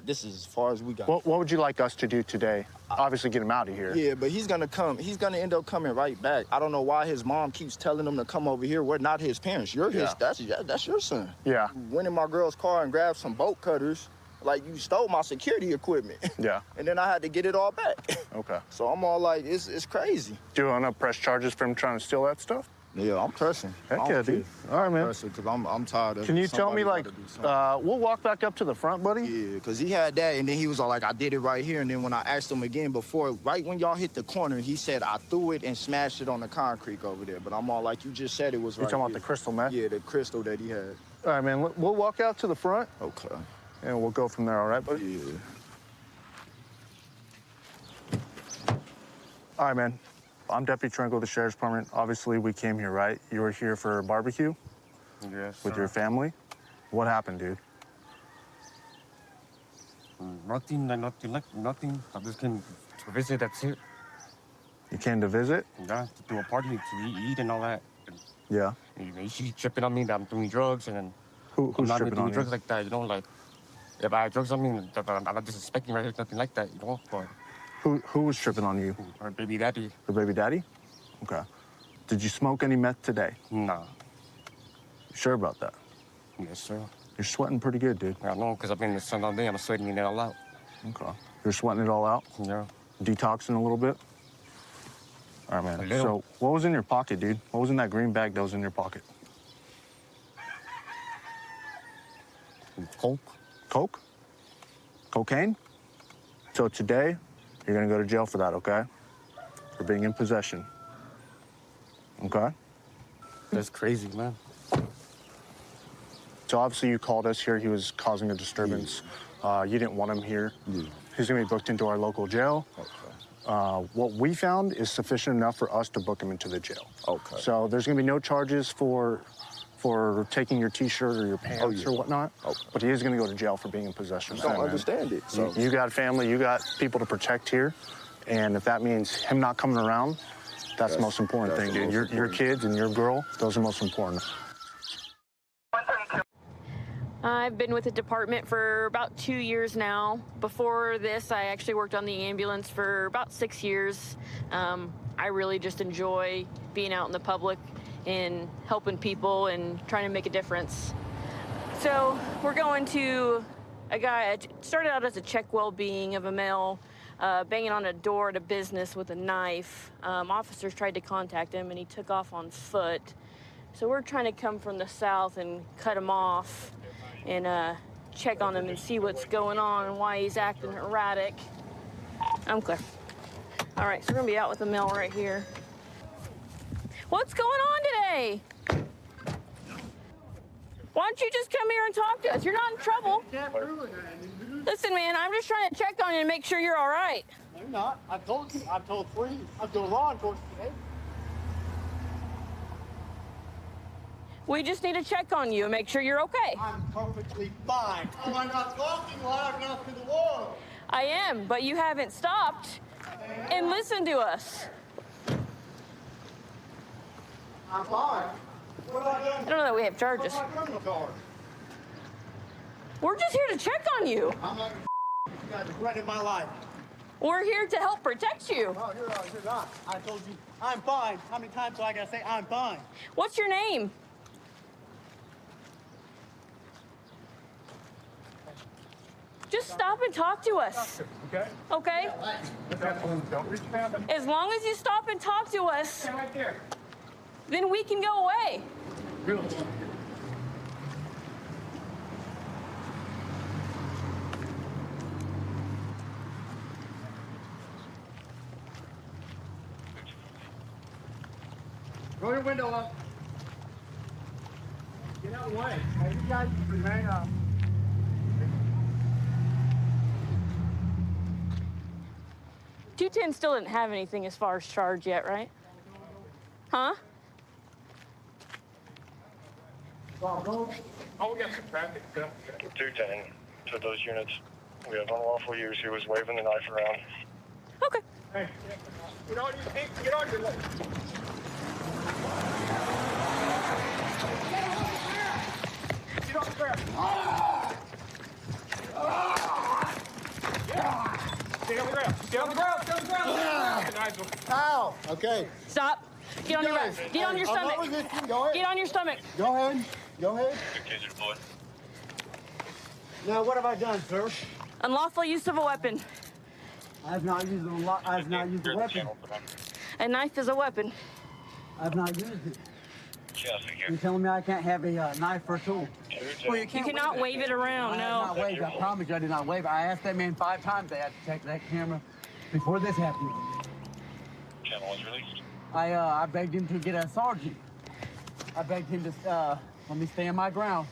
this is as far as we got. What would you like us to do today? Obviously get him out of here. Yeah, but he's gonna come. He's gonna end up coming right back. I don't know why his mom keeps telling him to come over here. We're not his parents. You're his. That's your son. Yeah. You went in my girl's car and grabbed some bolt cutters. Like you stole my security equipment. Yeah. And then I had to get it all back. Okay. So I'm all like, it's crazy. Do you want to press charges for him trying to steal that stuff? Yeah, I'm pressing. Heck yeah, dude. All right, man. Because I'm tired of it. Can you tell me, like, we'll walk back up to the front, buddy? Yeah, because he had that, and then he was all like, I did it right here. And then when I asked him again before, right when y'all hit the corner, he said, I threw it and smashed it on the concrete over there. But I'm all like, you just said it was right You talking here. about the crystal meth? Yeah, the crystal that he had. All right, man. We'll walk out to the front. Okay. And we'll go from there, all right, buddy? Yeah. All right, man. I'm Deputy Trinkle of the Sheriff's Department. Obviously, we came here, right? You were here for a barbecue? Yes, with your family? What happened, dude? Nothing. I just came to visit, that's it. You came to visit? Yeah, to do a party, to eat and all that. Yeah. She's tripping on me that I'm doing drugs and then who's I'm not tripping doing on drugs you? like that, you know, like if I have drugs on me, I'm not disrespecting right, nothing like that, you know, but Who was tripping on you? her baby daddy. Her baby daddy? Okay. Did you smoke any meth today? Nah. You sure about that? Yes, sir. You're sweating pretty good, dude. I know, because I've been in the sun all day. I'm sweating it all out. Okay. You're sweating it all out? Yeah. Detoxing a little bit? All right, man. So what was in your pocket, dude? What was in that green bag that was in your pocket? Coke. Coke? Cocaine? So today, you're gonna go to jail for that, okay? For being in possession. Okay? That's crazy, man. So obviously you called us here. He was causing a disturbance. You didn't want him here. He's gonna be booked into our local jail. What we found is sufficient enough for us to book him into the jail. Okay. So there's gonna be no charges for taking your T-shirt or your pants or whatnot. But he is gonna go to jail for being in possession. You don't understand it. So. You got family, you got people to protect here. And if that means him not coming around, that's the most important thing, dude. Your kids and your girl, those are most important. I've been with the department for about 2 years now. Before this, I actually worked on the ambulance for about 6 years. I really just enjoy being out in the public and helping people and trying to make a difference. So we're going to a guy, it started out as a check well-being of a male, banging on a door at a business with a knife. Officers tried to contact him and he took off on foot. So we're trying to come from the south and cut him off and check on him and see what's going on and why he's acting erratic. I'm clear. All right, so we're gonna be out with the male right here. What's going on today? Why don't you just come here and talk to us? You're not in trouble. Listen, man, I'm just trying to check on you and make sure you're all right. I'm not. I've told you. I've told three. I've told law enforcement today. We just need to check on you and make sure you're okay. I'm perfectly fine. Am I not talking loud enough to the world? I am, but you haven't stopped and listened to us. I'm fine. What have I done? I don't know that we have charges. What's my criminal card? We're just here to check on you. I'm not you guys regretted my life. We're here to help protect you. No, you're not. I told you I'm fine. How many times do I gotta say I'm fine? What's your name? stop and talk to us. Okay. Okay? Don't reach out. As long as you stop and talk to us, Stand right there. then we can go away. Really? Roll your window up. Get out of the way. Hey, you guys remain up. 210 still didn't have anything as far as charge yet, right? Huh? Oh, we got some traffic. 210 to those units. We have unlawful use. He was waving the knife around. Okay. Hey, get on your feet. Get on your legs. Get on the ground. Stay on the ground. Stay on the ground. Stay on the ground. Nigel. Ow. Okay. Stop. Get on your guys, back. Get on your I'm not stomach. resisting. Go ahead. Get on your stomach. Go ahead. Go ahead. Good taser deployed. Now, what have I done, sir? Unlawful use of a weapon. I have not used a weapon. A knife is a weapon. I have not used it. You're telling me I can't have a knife or a tool? Well, you cannot wave it around, I no. have not waved. I promise you I did not wave. I asked that man 5 times. They had to check that camera before this happened. Channel was released. I begged him to get a sergeant. I begged him to let me stand my ground.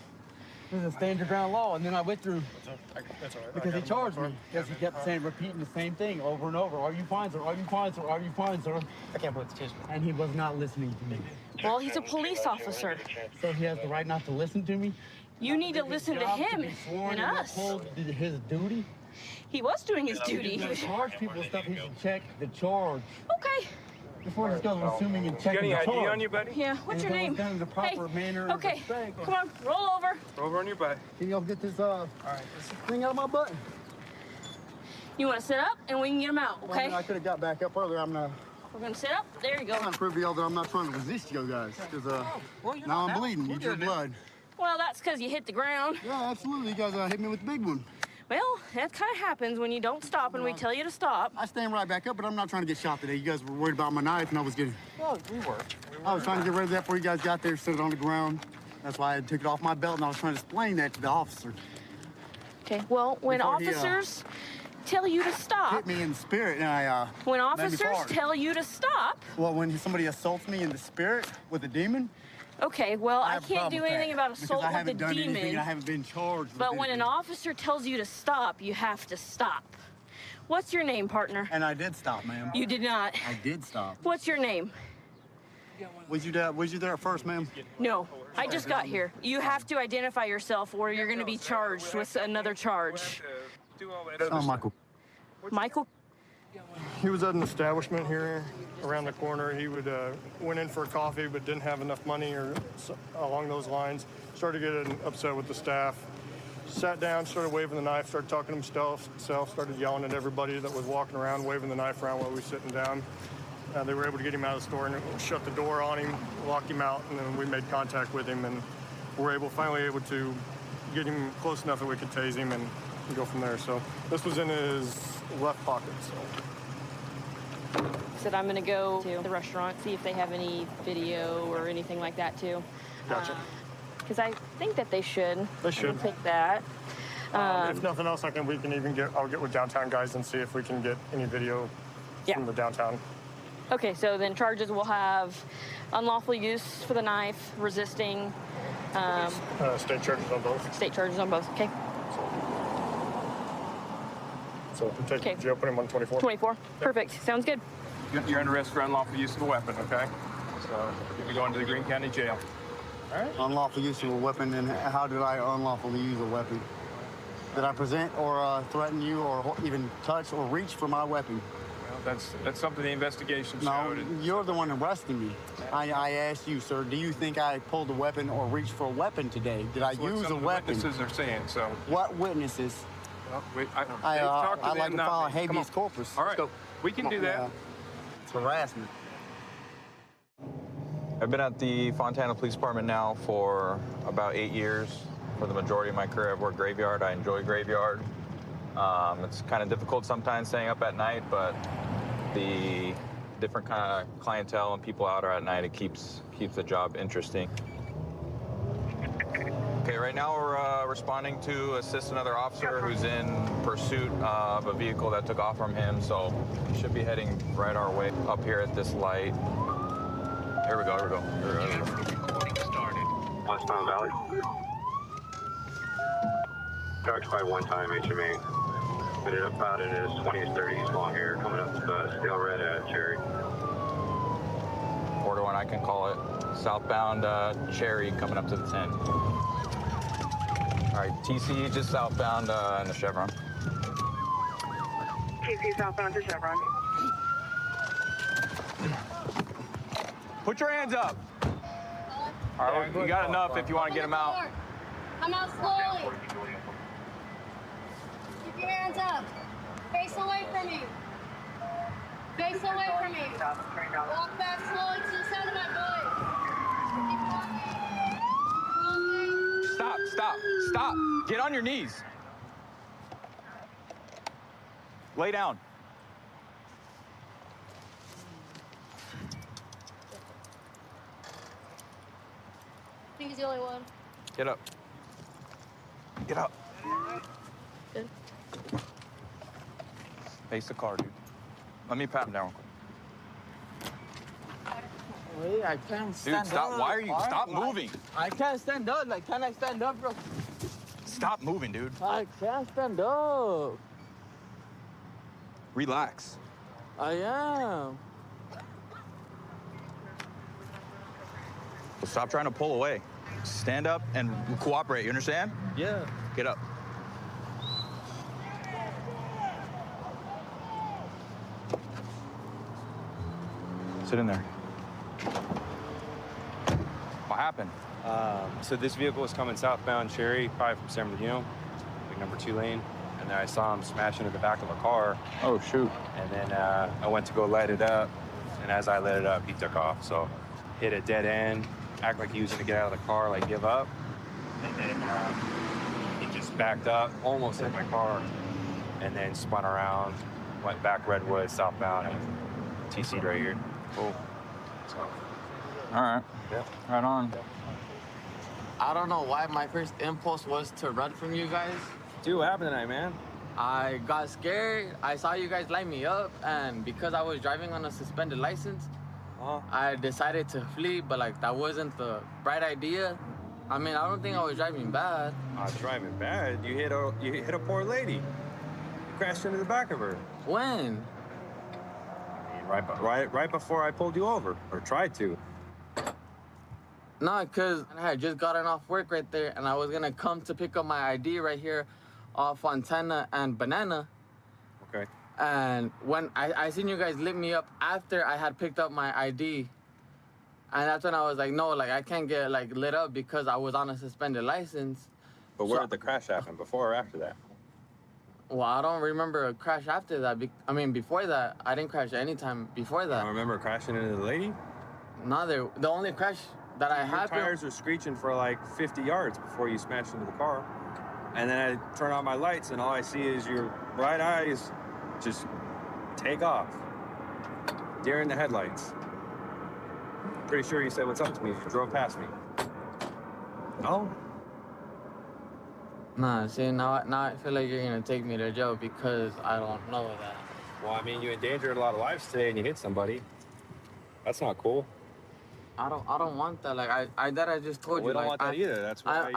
This is a stand your ground law, and then I withdrew That's all right. because he charged me. Because he kept saying, repeating the same thing over and over. Are you fine, sir? Are you fine, sir? Are you fine, sir? I can't believe it's And he was not listening to me. Well, he's a police officer. So he has the right not to listen to me? You need to listen to him and us. His duty? He was doing his duty. He charge people stuff. He should check the charge. Okay. Before he just goes assuming and checking the You got any charge. ID on you, buddy? Yeah, what's your name? Done in the proper manner and Okay, respect. come on, roll over. Over on your butt. Can y'all get this thing out of my butt? You want to sit up and we can get him out, Well, I okay? mean, I could have got back up earlier. We're going to sit up. There you go. I'm trying to prove to y'all that I'm not trying to resist you guys. Because now I'm bleeding. You drew blood. Well, that's because you hit the ground. Yeah, absolutely. You guys hit me with the big one. Well, that kind of happens when you don't stop and we tell you to stop. I stand right back up, but I'm not trying to get shot today. You guys were worried about my knife, and I was getting... Well, we were. I was trying to get rid of that before you guys got there, set it on the ground. That's why I took it off my belt, and I was trying to explain that to the officer. Okay, well, when Before he, officers tell you to stop, Hit me in the spirit, and I, when made me officers fart. tell you to stop, Well, when somebody assaults me in the spirit with a demon, okay, well, I have a can't problem do with anything that, about because assault I with a haven't done anything, demon. I haven't been charged with But when an anything. officer tells you to stop, you have to stop. What's your name, partner? And I did stop, ma'am. You did not. I did stop. What's your name? Was you there at first, ma'am? No, I just got here. You have to identify yourself or you're going to be charged with another charge. Oh, Michael. Michael? He was at an establishment here around the corner. He went in for a coffee but didn't have enough money or along those lines. Started getting upset with the staff. Sat down, started waving the knife, started talking to himself, started yelling at everybody that was walking around, waving the knife around while we were sitting down. They were able to get him out of the store and shut the door on him, lock him out, and then we made contact with him and were finally able to get him close enough that we could tase him and go from there. So this was in his left pocket. So. Said I'm going to go to the restaurant, see if they have any video or anything like that too. Gotcha. Because I think that they should. They should. I'll take that. If nothing else, I'll get with downtown guys and see if we can get any video from the downtown. Okay, so then charges will have unlawful use for the knife, resisting. State charges on both. State charges on both. Okay. So we'll take him to jail, put him on 24. 24. Perfect. Sounds good. You're under arrest for unlawful use of a weapon, okay? So you'll be going to the Greene County Jail. All right. Unlawful use of a weapon, and how did I unlawfully use a weapon? Did I present or threaten you or even touch or reach for my weapon? Well, that's something the investigation No, showed. you're the one arresting me. I asked you, sir, do you think I pulled a weapon or reached for a weapon today? Did I That's what use some a of the weapon? witnesses are saying, so. What witnesses? Well, I'd like to file a habeas corpus. All right, we can do that. It's harassment. I've been at the Fontana Police Department now for about 8 years. For the majority of my career, I've worked graveyard. I enjoy graveyard. It's kind of difficult sometimes staying up at night, but the different kind of clientele and people out at night, it keeps the job interesting. Okay, right now we're responding to assist another officer who's in pursuit of a vehicle that took off from him, so he should be heading right our way up here at this light. Here we go. Westbound Valley. Dark by one time HMA. Ended up out in his 20s, 30s, long hair, coming up stale red at Cherry. 4-1, I can call it. Southbound Cherry coming up to the 10. All right, TC just southbound in the Chevron. TC southbound to Chevron. Put your hands up. All right, you got enough if you want to get them out. Come out slowly. Keep your hands up. Face away from me. Face away from me. Walk back slowly to the sound of my voice. Keep walking. Stop. Get on your knees. Lay down. I think he's the only one. Get up. Good. Face the car, dude. Let me pat him down. Wait, I can't stand up. Dude, stop. Why are you? Stop moving. I can't stand up. Like, can I stand up, bro? Stop moving, dude. I can't stand up. Relax. I am. Stop trying to pull away. Stand up and cooperate, you understand? Yeah. Get up. Sit in there. What happened? So this vehicle was coming southbound Cherry, probably from San Bernardino, like number 2 lane. And then I saw him smash into the back of a car. Oh, shoot. And then I went to go light it up. And as I lit it up, he took off. So hit a dead end, act like he was gonna get out of the car, like give up. And then he just backed up, almost hit my car. And then spun around, went back Redwood, southbound, and TC'd right here. Cool. So, all right. Yeah. Right on. I don't know why my first impulse was to run from you guys. Dude, what happened tonight, man? I got scared. I saw you guys light me up, and because I was driving on a suspended license, I decided to flee, but like that wasn't the right idea. I mean, I don't think I was driving bad. Driving bad? You hit a poor lady. You crashed into the back of her. When? Right before I pulled you over, or tried to. No, because I had just gotten off work right there, and I was gonna come to pick up my ID right here off Fontana and Banana. Okay. And when I seen you guys lit me up after I had picked up my ID, and that's when I was like, no, like I can't get like lit up because I was on a suspended license. But where did the crash happen? Before or after that? Well, I don't remember a crash after that. I mean, before that, I didn't crash any time before that. I remember crashing into the lady? No, the only crash that I Your had. tires were screeching for like 50 yards before you smashed into the car. And then I turn on my lights and all I see is your right eyes just take off. Deer in the headlights. Pretty sure you said what's up to me if you drove past me. No? Nah, see, now I feel like you're gonna take me to jail because I don't know that. Well, I mean, you endangered a lot of lives today and you hit somebody. That's not cool. I don't want that. Like I just told We you. don't like, want that either. That's why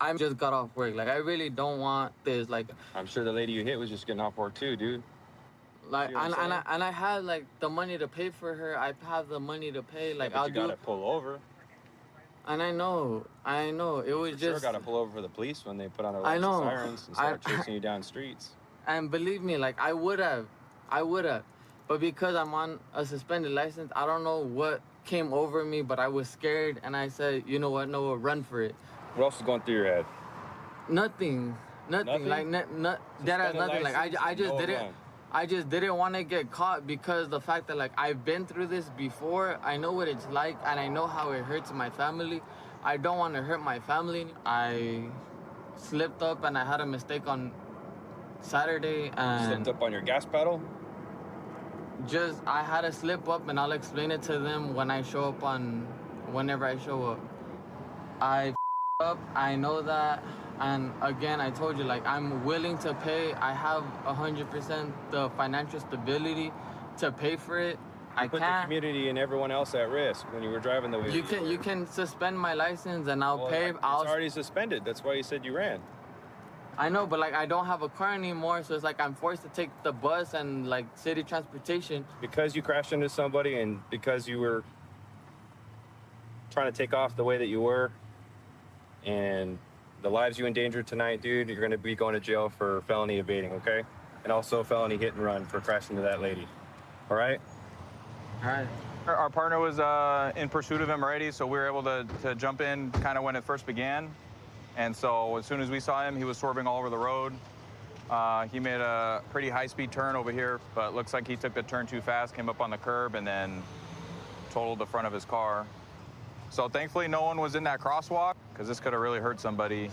I just got off work. Like I really don't want this. Like I'm sure the lady you hit was just getting off work too, dude. Like You know what I'm and I had like the money to pay for her. I have the money to pay. Like Yeah, but I'll you do. gotta pull over. And I know. It was You just. sure gotta pull over for the police when they put on their I lights know. and sirens and start chasing you down streets. And believe me, like I would have, but because I'm on a suspended license, I don't know what came over me, but I was scared, and I said, you know what, Noah, run for it. What else is going through your head? Nothing. Like that has nothing. Like I just didn't. I just didn't want to get caught because the fact that like I've been through this before. I know what it's like, and I know how it hurts my family. I don't want to hurt my family. I slipped up and I had a mistake on Saturday, and Slipped up on your gas pedal? just I had to slip up, and I'll explain it to them when I show up whenever I show up. I up, I know that, and again, I told you, like, I'm willing to pay. I have 100% the financial stability to pay for it. I Put the can't. community and everyone else at risk when you were driving the way You can suspend my license, and I'll pay. It's already suspended. That's why you said you ran. I know, but like I don't have a car anymore, so it's like I'm forced to take the bus and like city transportation. Because you crashed into somebody and because you were trying to take off the way that you were, and the lives you endangered tonight, dude, you're gonna be going to jail for felony evading, okay? And also felony hit and run for crashing into that lady. All right? All right. Our partner was in pursuit of him already, so we were able to jump in kind of when it first began. And so as soon as we saw him, he was swerving all over the road. He made a pretty high-speed turn over here, but looks like he took the turn too fast, came up on the curb, and then totaled the front of his car. So thankfully, no one was in that crosswalk, because this could have really hurt somebody.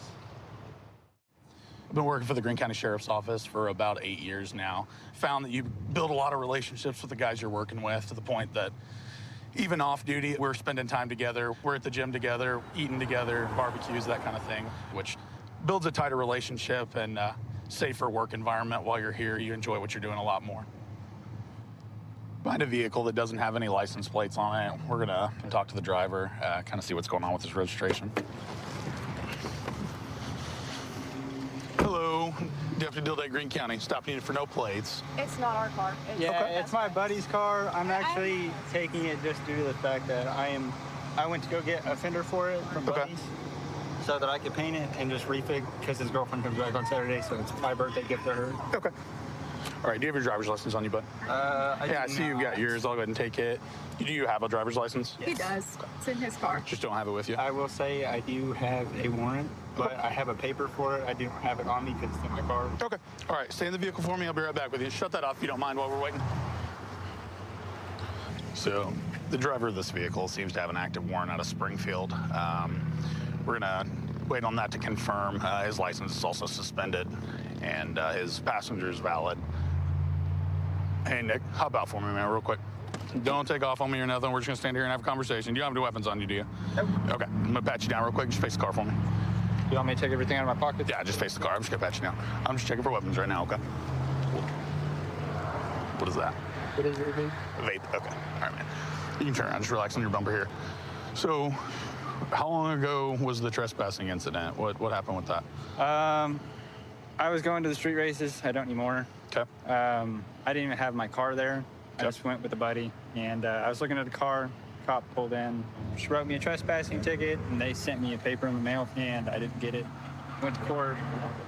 I've been working for the Greene County Sheriff's Office for about 8 years now. Found that you build a lot of relationships with the guys you're working with, to the point that even off duty, we're spending time together. We're at the gym together, eating together, barbecues, that kind of thing, which builds a tighter relationship and safer work environment. While you're here, you enjoy what you're doing a lot more. Find a vehicle that doesn't have any license plates on it. We're gonna talk to the driver, kind of see what's going on with his registration. Hello, Deputy Dildate, Greene County. Stopping you for no plates. It's not our car. It's my buddy's car. I'm actually taking it just due to the fact that I went to go get a fender for it from Buddy's so that I could paint it and just refig because his girlfriend comes back on Saturday, so it's my birthday gift to her. Okay. All right, do you have your driver's license on you, bud? I see you've got yours. I'll go ahead and take it. Do you have a driver's license? He does. It's in his car. Just don't have it with you? I will say I do have a warrant, but I have a paper for it. I don't have it on me because it's in my car. Okay. All right, stay in the vehicle for me. I'll be right back with you. Shut that off if you don't mind while we're waiting. So, the driver of this vehicle seems to have an active warrant out of Springfield. We're gonna wait on that to confirm. His license is also suspended, and his passenger is valid. Hey, Nick, hop out for me, man, real quick. Don't take off on me or nothing. We're just gonna stand here and have a conversation. You don't have any weapons on you, do you? Nope. Okay, I'm gonna pat you down real quick. Just face the car for me. You want me to take everything out of my pocket? Yeah, just face the car. I'm just gonna pat you down. I'm just checking for weapons right now, okay? What is that? What is it, vape? Vape, okay. All right, man. You can turn around, just relax on your bumper here. So, how long ago was the trespassing incident? What happened with that? I was going to the street races. I don't anymore. Okay. I didn't even have my car there. I just went with a buddy, and I was looking at the car. Cop pulled in. She wrote me a trespassing ticket, and they sent me a paper in the mail, and I didn't get it. Went to court,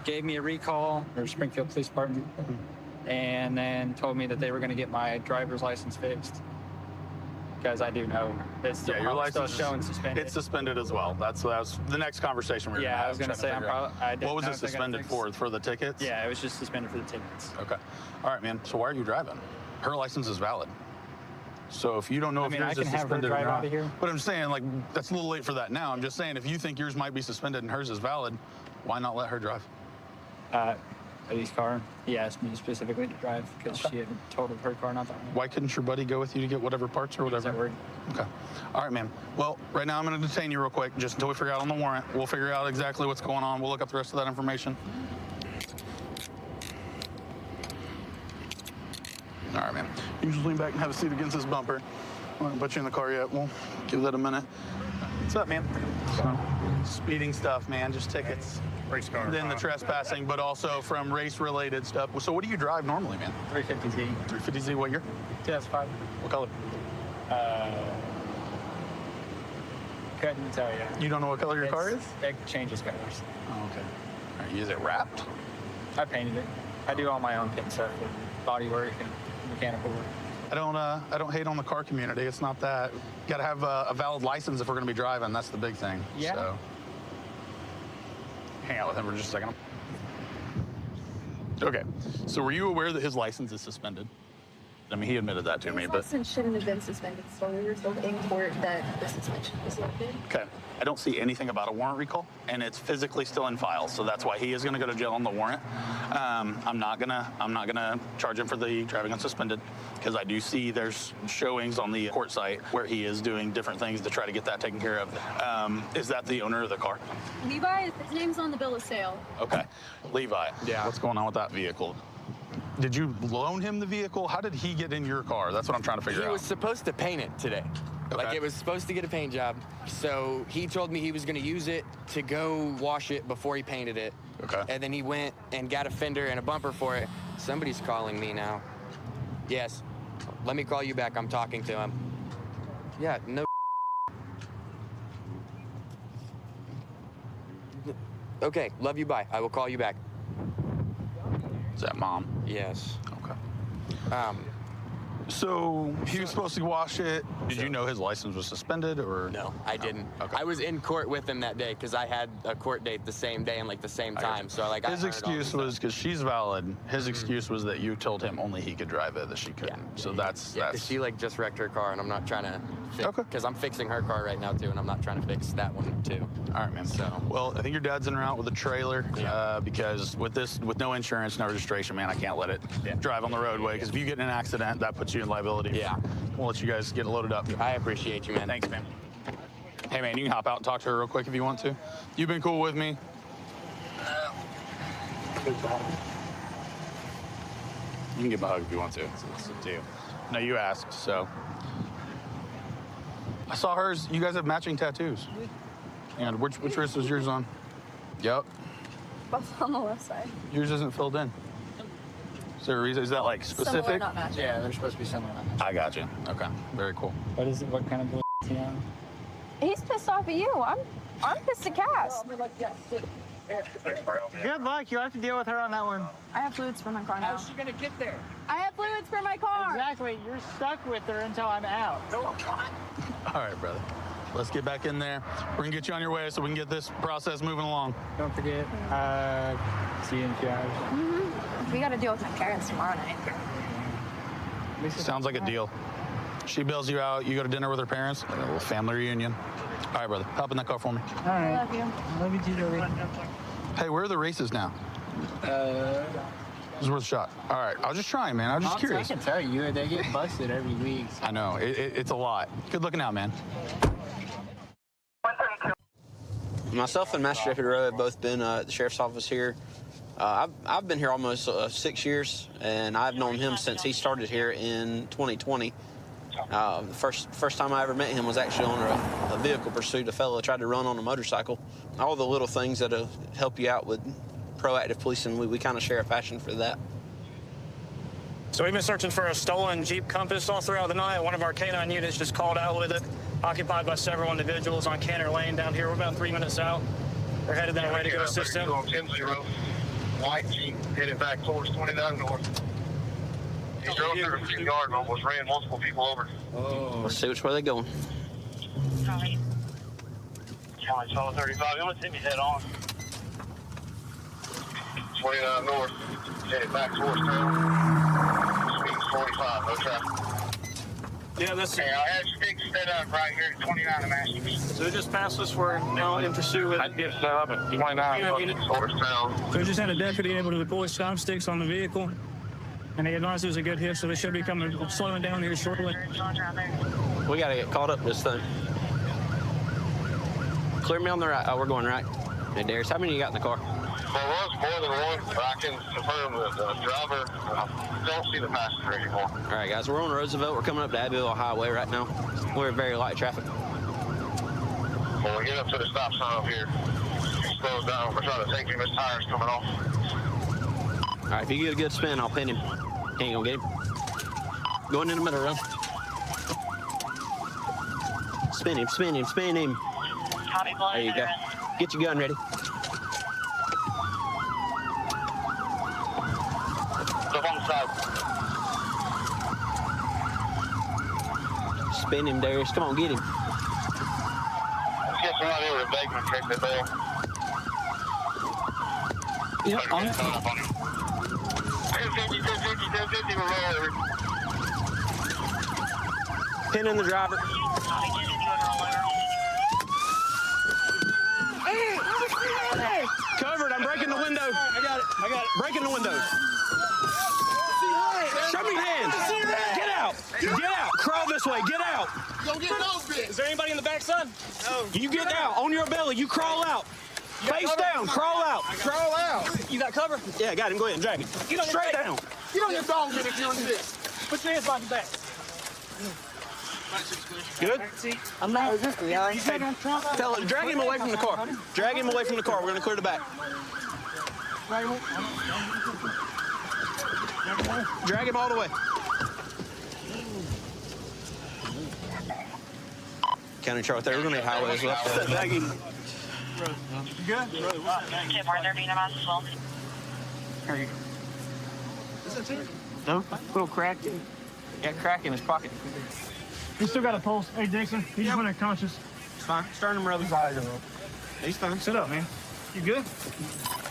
gave me a recall, or Springfield Police Department, and then told me that they were going to get my driver's license fixed. Because I do know it's still, your license still showing suspended. It's suspended as well. That's the next conversation we're gonna have. I was going to say what was it suspended for? For the tickets? Yeah, it was just suspended for the tickets. Okay. All right, man. So why are you driving? Her license is valid. So if you don't know if yours is suspended or not, but I'm saying, like, that's a little late for that now. I'm just saying, if you think yours might be suspended and hers is valid, why not let her drive? Buddy's car. He asked me specifically to drive because she had totaled her car not that long. Why couldn't your buddy go with you to get whatever parts or whatever? Okay. All right, man. Well, right now I'm going to detain you real quick, just until we figure out on the warrant. We'll figure out exactly what's going on. We'll look up the rest of that information. All right, man. You just lean back and have a seat against this bumper. I won't put you in the car yet. We'll give that a minute. What's up, man? Speeding stuff, man. Just tickets. Race car. Then the trespassing, but also from race-related stuff. So what do you drive normally, man? 350Z. 350Z, what year? 2005. What color? Couldn't tell you. You don't know what color your car is? It changes colors. Oh, okay. All right, is it wrapped? I painted it. I do all my own paint stuff, body work and mechanical work. I don't hate on the car community. It's not that. You got to have a valid license if we're going to be driving. That's the big thing. Yeah. So. Hang out with him for just a second. Okay. So were you aware that his license is suspended? I mean, he admitted that to me, but License shouldn't have been suspended, so we were told in court that the suspension was lifted. okay. I don't see anything about a warrant recall, and it's physically still in files, so that's why he is going to go to jail on the warrant. I'm not gonna charge him for the driving unsuspended, because I do see there's showings on the court site where he is doing different things to try to get that taken care of. Is that the owner of the car? Levi, his name's on the bill of sale. Okay, Levi. Yeah. What's going on with that vehicle? Did you loan him the vehicle? How did he get in your car? That's what I'm trying to figure out. He was supposed to paint it today. Okay. Like, it was supposed to get a paint job. So he told me he was going to use it to go wash it before he painted it. Okay. And then he went and got a fender and a bumper for it. Somebody's calling me now. Yes. Let me call you back. I'm talking to him. Yeah, no. Okay, love you, bye. I will call you back. Is that mom? Yes. Okay. So he was supposed to wash it. Did you know his license was suspended, or? No, I didn't. Okay. I was in court with him that day because I had a court date the same day and like the same time. So like his excuse was because she's valid. His excuse was that you told him only he could drive it, that she couldn't. So that's. She like just wrecked her car, and I'm not trying to fix because I'm fixing her car right now too, and I'm not trying to fix that one too. All right, man. So well, I think your dad's in route with a trailer because with no insurance, no registration, man, I can't let it drive on the roadway because if you get in an accident, that puts you in liability. Yeah. We'll let you guys get it loaded up. I appreciate you, man. Thanks, man. Hey, man, you can hop out and talk to her real quick if you want to. You've been cool with me. You can give me a hug if you want to. It's up to you. No, you asked, so. I saw hers. You guys have matching tattoos. And which wrist was yours on? Yep. Both on the left side. Yours isn't filled in. Is there a reason? Is that like specific? Similar, not matching. Yeah, they're supposed to be similar. I got you. Okay, very cool. What is it? What kind of bull is he on? He's pissed off at you. I'm pissed at Cass. Good luck. You'll have to deal with her on that one. I have fluids for my car now. How's she gonna get there? I have fluids for my car. Exactly. You're stuck with her until I'm out. No, I'm not. All right, brother. Let's get back in there. We're gonna get you on your way so we can get this process moving along. Don't forget, see you in a few hours. We got to deal with my parents tomorrow night. Sounds like a deal. She bails you out, you go to dinner with her parents, a little family reunion. All right, brother, hop in that car for me. All right. I love you. Love you too, Joey. Hey, where are the races now? It was worth a shot. All right, I was just trying, man. I was just curious. I can tell you, they get busted every week. So. I know, it's a lot. Good looking out, man. Myself and Master Deputy Rowe have both been at the sheriff's office here. I've been here almost 6 years, and I've known him since he started here in 2020. The first time I ever met him was actually on a vehicle pursuit. A fellow tried to run on a motorcycle. All the little things that help you out with proactive policing, we kind of share a passion for that. So we've been searching for a stolen Jeep Compass all throughout the night. One of our K9 units just called out with it, occupied by several individuals on Canner Lane down here. We're about 3 minutes out. We're headed that way to go assist him. 10-0, white Jeep, headed back towards 29 North. He drove through a few yard and almost ran multiple people over. Let's see which way they're going. County 35, you want to see me head on? 29 North, headed back towards town. Speed's 45, no traffic. Yeah, that's it. I had sticks set up right here at 29 and Masters. So they just passed us. We're now in pursuit with. I did set up at 29 towards town. So we just had a deputy able to deploy stop sticks on the vehicle. And they advised it was a good hit, so they should be slowing down here shortly. We got to get caught up this thing. Clear me on the right. Oh, we're going right. Hey, Darius, how many you got in the car? There was more than one, but I can confirm that the driver, I don't see the passenger anymore. All right, guys, we're on Roosevelt. We're coming up to Abbeville Highway right now. We're very light traffic. When we get up to the stop sign up here, he slows down. We're trying to take him. His tire's coming off. All right, if you get a good spin, I'll pin him. He ain't gonna get him. Going in the middle, row. Spin him, spin him, spin him. There you go. Get your gun ready. Up on the side. Spin him, Darius. Come on, get him. Let's get somebody over to Bakeman, check the bell. Yep, on it. 1050, we're rolling. Pinning the driver. Covered. I'm breaking the window. I got it. Breaking the window. Show me your hands. Get out. Get out. Crawl this way. Get out. Go get those bits. Is there anybody in the back, son? No. You get out. On your belly. You crawl out. Face down. Crawl out. Crawl out. You got cover? Yeah, got him. Go ahead and drag him. Straight down. Get on your dog bit if you're on this. Put your hands behind your back. Good? I'm not resisting, y'all. Drag him away from the car. Drag him away from the car. We're going to clear the back. Drag him all the way. County chart there. We're going to need highway as well. You good? Tim, are there being amounts as well? Is that too? No, little crack. Got crack in his pocket. He still got a pulse. Hey, Dixon, he just went unconscious. It's fine. Sternum rub his eyes. He's fine. Sit up, man. You good?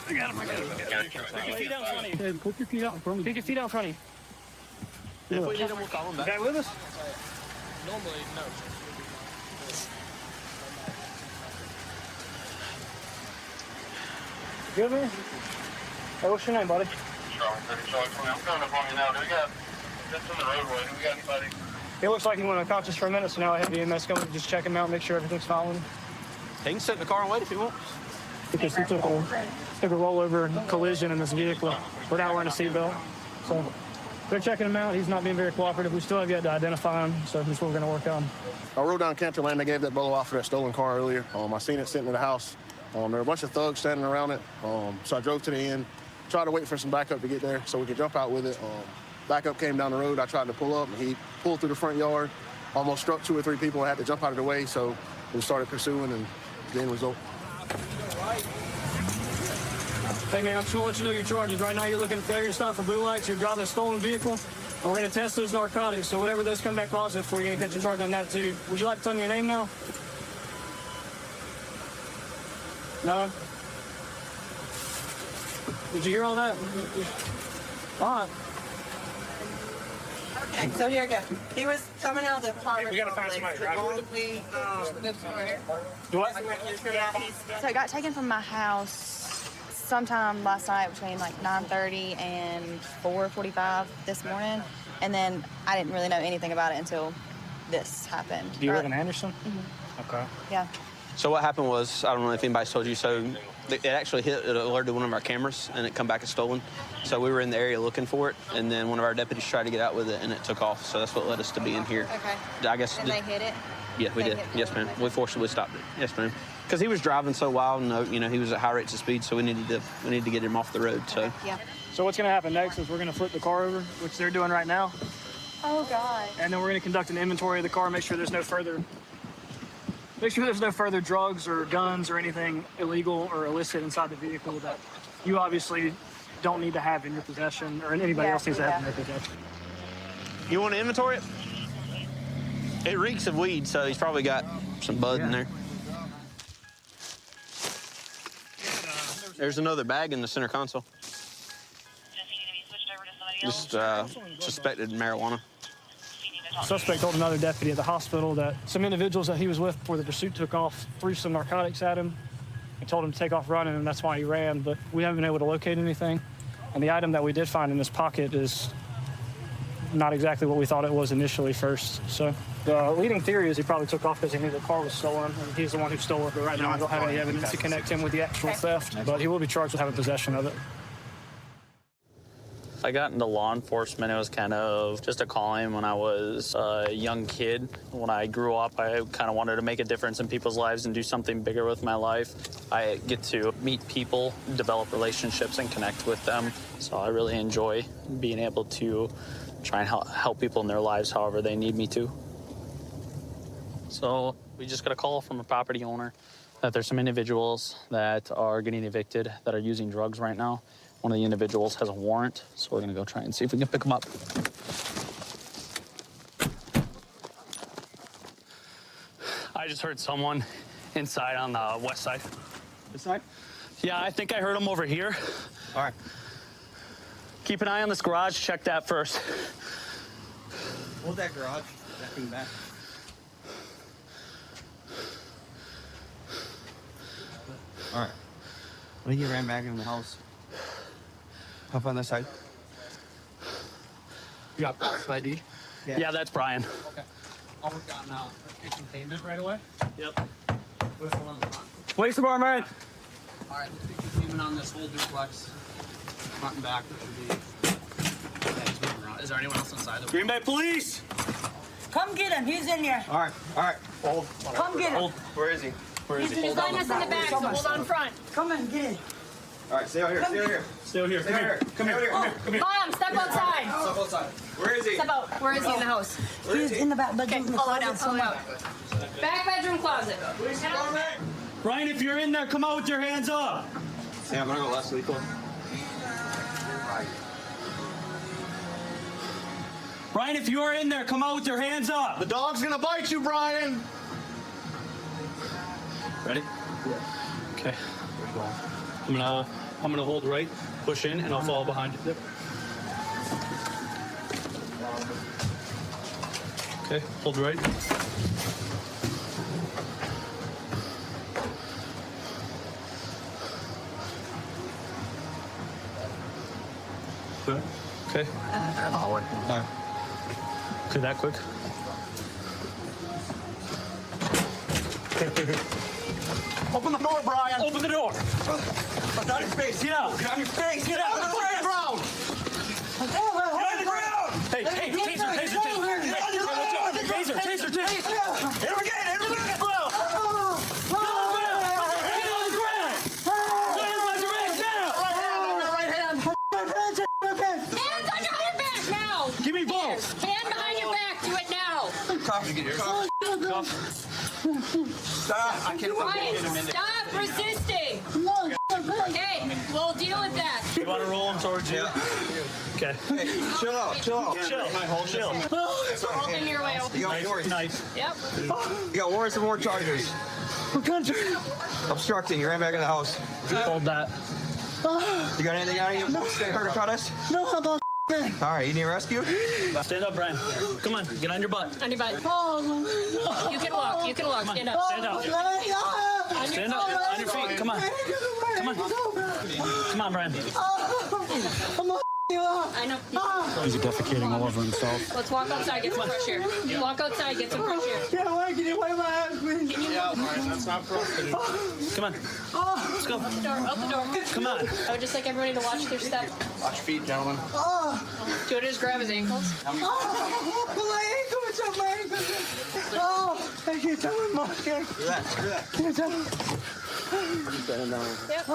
I got him. Pick your feet out in front of you. Put your feet out in front of you. Pick your feet out in front of you. If we need him, we'll call him back. Guy with us? Normally, no. Good, man? Hey, what's your name, buddy? I'm coming up on you now. Do we got this in the roadway? Do we got anybody? It looks like he went unconscious for a minute, so now I have the EMS coming to just check him out, make sure everything's fine. He can sit in the car and wait if he wants. Because he took a rollover and collision in this vehicle without wearing a seatbelt. So they're checking him out. He's not being very cooperative. We still have yet to identify him, so that's what we're going to work on. I rode down Cantor Lane. They gave that bolo off for that stolen car earlier. I seen it sitting in the house. There were a bunch of thugs standing around it. So I drove to the end, tried to wait for some backup to get there so we could jump out with it. Backup came down the road. I tried to pull up, and he pulled through the front yard, almost struck 2 or 3 people. I had to jump out of the way, so we started pursuing, and the end result. Hey, man, I'm just going to let you know your charges. Right now, you're looking at failure to stop for blue lights. You're driving a stolen vehicle. And we're going to test those narcotics. So whatever those come back positive for, you're going to get your charge on that, too. Would you like to tell me your name now? No? Did you hear all that? All right. Okay, so here we go. He was coming out of the apartment. We gotta find somebody to drive with Do what? So it got taken from my house sometime last night between like 9:30 and 4:45 this morning. And then I didn't really know anything about it until this happened. Do you live in Anderson? Mm-hmm. Okay. Yeah. So what happened was, I don't know if anybody's told you, so it actually it alerted one of our cameras, and it come back as stolen. So we were in the area looking for it, and then one of our deputies tried to get out with it, and it took off. So that's what led us to being here. Okay. I guess. And they hit it? Yeah, we did. Yes, ma'am. We forcibly stopped it. Yes, ma'am. Because he was driving so wild, and he was at high rates of speed, so we needed to get him off the road. So. Yeah. So what's going to happen next is we're going to flip the car over, which they're doing right now. Oh, God. And then we're going to conduct an inventory of the car, make sure there's no further drugs or guns or anything illegal or illicit inside the vehicle that you obviously don't need to have in your possession or anybody else needs to have in their possession. You want to inventory it? It reeks of weed, so he's probably got some bud in there. There's another bag in the center console. Just suspected marijuana. Suspect told another deputy at the hospital that some individuals that he was with before the pursuit took off threw some narcotics at him and told him to take off running, and that's why he ran. But we haven't been able to locate anything. And the item that we did find in his pocket is not exactly what we thought it was initially first. So the leading theory is he probably took off because he knew the car was stolen, and he's the one who stole it. But right now, I don't have any evidence to connect him with the actual theft, but he will be charged with having possession of it. I got into law enforcement. It was kind of just a calling when I was a young kid. When I grew up, I kind of wanted to make a difference in people's lives and do something bigger with my life. I get to meet people, develop relationships, and connect with them. So I really enjoy being able to try and help people in their lives however they need me to. So we just got a call from a property owner that there's some individuals that are getting evicted that are using drugs right now. One of the individuals has a warrant, so we're gonna go try and see if we can pick them up. I just heard someone inside on the west side. This side? Yeah, I think I heard them over here. All right. Keep an eye on this garage, check that first. What's that garage? that thing back. All right. I think he ran back in the house. Up on this side. You got Brian's ID? Yeah, that's Brian. Okay. I'll work on containment right away. Yep. Where's the one in the front? Police department. All right, let's do containment on this whole duplex. Front and back. Is there anyone else inside? Green Bay Police. Come get him. He's in there. All right. Hold. Come get him. Where is he? Where is he? He's letting us in the back, so hold on front. Come in, get in. All right, stay out here. Stay out here. Stay over here. Stay out here. Come here. Come here. Mom, step outside. Step outside. Where is he? Step out. Where is he in the house? He's in the back bedroom. Okay, pull it out. Pull it out. Back bedroom closet. Brian, if you're in there, come out with your hands up. Hey, I'm gonna go left, Lethal. Brian, if you are in there, come out with your hands up. The dog's gonna bite you, Brian. Ready? Okay. I'm gonna hold right, push in, and I'll follow behind you. Yep. Okay, hold right. Good. Okay. All right. Okay, that quick. Open the door, Brian. Open the door. Get on your face. Get out. Get on your face. Get out. Get on the ground. Get on the ground. Hey, taser. Here we go. Give me both. Hand behind your back. Do it now. Stop. I can't Brian, stop resisting. Okay, we'll deal with that. You want to roll him towards you? Okay. Hey, chill out. Chill. Open your way. Open. You got warrants. Nice. Yep. You got warrants and more charges. What country? Obstructing. You ran back in the house. Hold that. You got anything out of you? Stay hurt or cut us? No, how about All right, you need rescue? Stand up, Brian. Come on, get on your butt. On your butt. You can walk. You can walk. Stand up. Stand up. Stand up. On your feet. Come on. Come on, Brian. I know. He's defecating all over himself. Let's walk outside, get some fresh air. Walk outside, get some fresh air. Get away, my ass, please. Yeah, Brian, that's not appropriate. Come on. Let's go. Out the door, out the door. Come on. I would just like everybody to watch their step. Watch your feet, gentlemen. Do you want to just grab his ankles? My ankle, it's on my ankle. Oh, I can't tell him more. Do that. Can't tell him. Yep.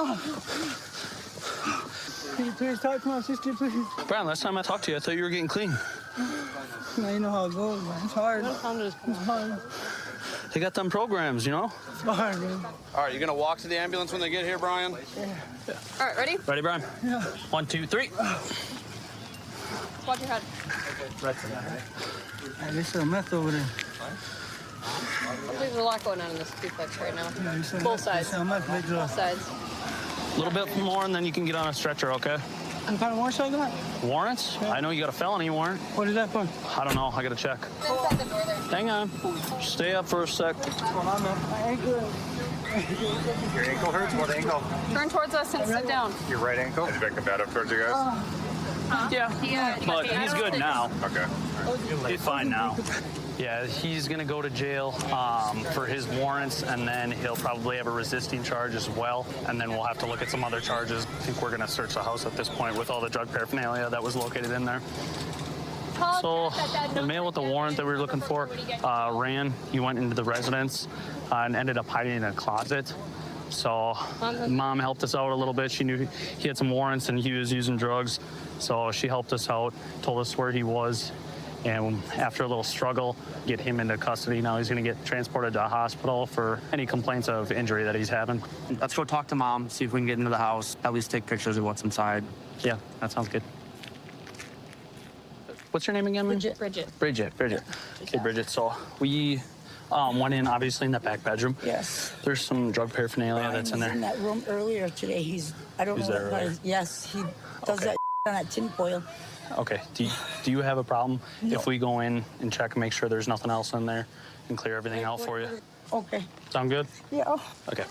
Can you please talk to my sister, please? Brian, last time I talked to you, I thought you were getting clean. Now you know how it goes, man. It's hard. It's hard. They got them programs, you know? It's hard, man. All right, you gonna walk to the ambulance when they get here, Brian? All right, ready? Ready, Brian? Yeah. 1, 2, 3. Watch your head. There's some meth over there. There's a lot going on in this duplex right now. Yeah, Both sides. Both sides. A little bit more, and then you can get on a stretcher, okay? What kind of warrants I got? Warrants? I know you got a felony warrant. What is that for? I don't know. I got to check. Inside the door there. Hang on. Stay up for a sec. What's going on, man? My ankle. Your ankle hurts? What ankle? Turn towards us and sit down. Your right ankle? Is Victim bad up towards you guys? Yeah. But okay, he's good now. Okay. He's fine now. Yeah, he's going to go to jail for his warrants, and then he'll probably have a resisting charge as well, and then we'll have to look at some other charges. I think we're going to search the house at this point with all the drug paraphernalia that was located in there. So the male with the warrant that we were looking for ran. He went into the residence and ended up hiding in a closet. So mom helped us out a little bit. She knew he had some warrants and he was using drugs. So she helped us out, told us where he was. And after a little struggle, get him into custody. Now he's going to get transported to a hospital for any complaints of injury that he's having. Let's go talk to mom, see if we can get into the house, at least take pictures of what's inside. Yeah, that sounds good. What's your name again, man? Bridget. Bridget. Okay, Bridget. So we went in, obviously, in the back bedroom. Yes. There's some drug paraphernalia that's in there. In that room earlier today. I don't know there what it earlier? is. Yes, he does Okay. that on that tinfoil. Okay. Do you have a problem if we go in and check and make sure there's nothing else in there and clear everything out for you? Okay. Sound good? Yeah. Okay.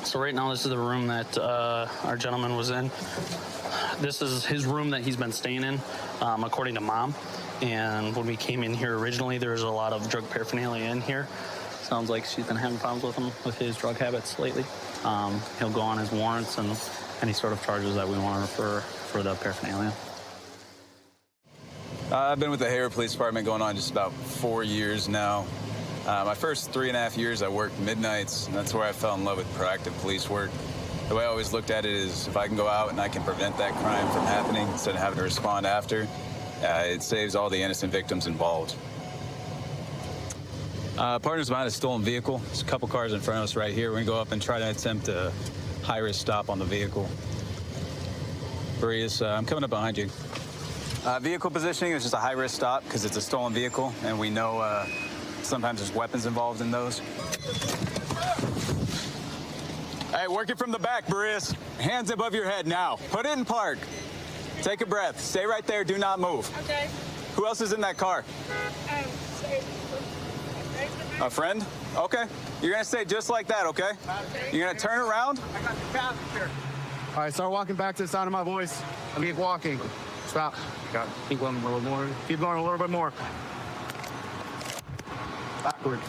So right now, this is the room that our gentleman was in. This is his room that he's been staying in, according to Mom. And when we came in here originally, there was a lot of drug paraphernalia in here. Sounds like she's been having problems with him with his drug habits lately. He'll go on his warrants and any sort of charges that we want to refer for the paraphernalia. I've been with the Hayward Police Department going on just about 4 years now. My first 3.5 years, I worked midnights, and that's where I fell in love with proactive police work. The way I always looked at it is if I can go out and I can prevent that crime from happening instead of having to respond after, it saves all the innocent victims involved. Partners behind a stolen vehicle. There's a couple cars in front of us right here. We're gonna go up and try to attempt a high-risk stop on the vehicle. Brius, I'm coming up behind you. Vehicle positioning is just a high-risk stop because it's a stolen vehicle, and we know sometimes there's weapons involved in those. Hey, working from the back, Brius. Hands above your head now. Put it in park. Take a breath. Stay right there. Do not move. Okay. Who else is in that car? A friend? Okay. You're gonna stay just like that, okay? You're gonna turn around? I got the passenger. All right, start walking back to the sound of my voice. Keep walking. Stop. Keep going a little more. Keep going a little bit more. Backwards.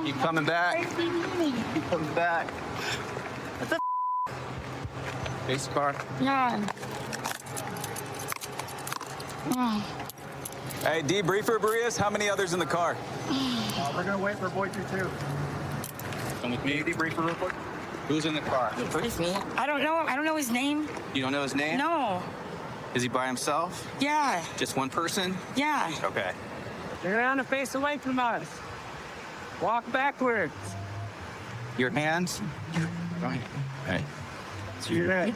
Keep coming back. Keep coming back. What the Face the car. Yeah. Hey, debriefer, Brius, how many others in the car? We're gonna wait for Boy 2. Come with me. Debriefer real quick. Who's in the car? Brief me. I don't know. I don't know his name. You don't know his name? No. Is he by himself? Yeah. Just one person? Yeah. Okay. You're gonna face away from us. Walk backwards. Your hands? Right. Hey. To your right.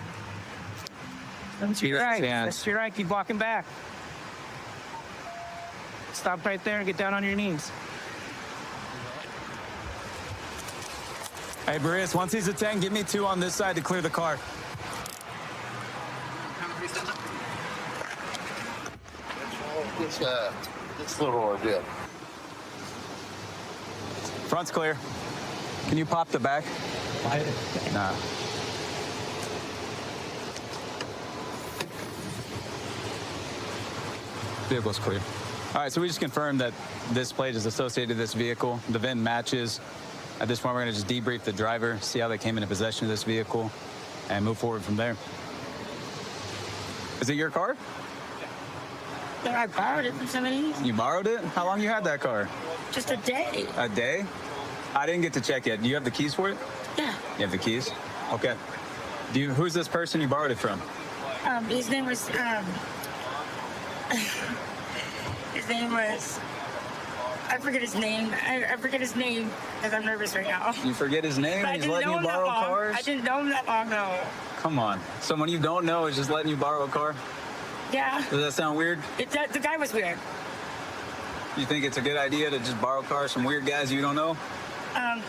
To your right. That's to your right. Keep walking back. Stop right there and get down on your knees. Hey, Brius, once he's at 10, give me 2 on this side to clear the car. This little ordeal. Front's clear. Can you pop the back? Nah. Vehicle's clear. All right, so we just confirmed that this plate is associated with this vehicle. The VIN matches. At this point, we're gonna just debrief the driver, see how they came into possession of this vehicle, and move forward from there. Is it your car? Yeah, I borrowed it from somebody. You borrowed it? How long you had that car? Just a day. A day? I didn't get to check yet. Do you have the keys for it? Yeah. You have the keys? Okay. Who's this person you borrowed it from? His name was, I forget his name. I forget his name because I'm nervous right now. You forget his name? But He's letting you borrow cars? I didn't know him that long, though. Come on. Someone you don't know is just letting you borrow a car? Yeah. Does that sound weird? The guy was weird. You think it's a good idea to just borrow cars from weird guys you don't know?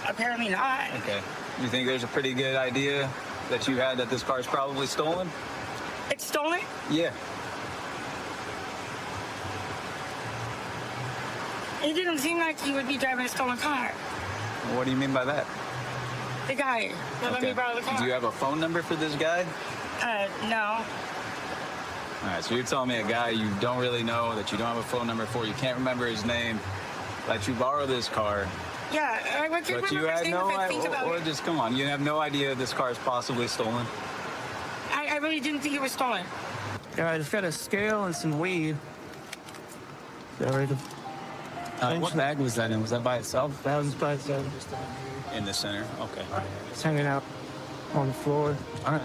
Apparently not. Okay. You think there's a pretty good idea that you had that this car's probably stolen? It's stolen? Yeah. It didn't seem like he would be driving a stolen car. What do you mean by that? The guy that let me borrow the car. Do you have a phone number for this guy? No. All right, so you're telling me a guy you don't really know, that you don't have a phone number for, you can't remember his name, let you borrow this car. Yeah, I can't But you remember his had name no if I think idea, about or it. just come on, you have no idea this car is possibly stolen? I really didn't think it was stolen. Yeah, I just got a scale and some weed. What bag was that in? Was that by itself? That was by itself. In the center? Okay. It's hanging out on the floor. All right.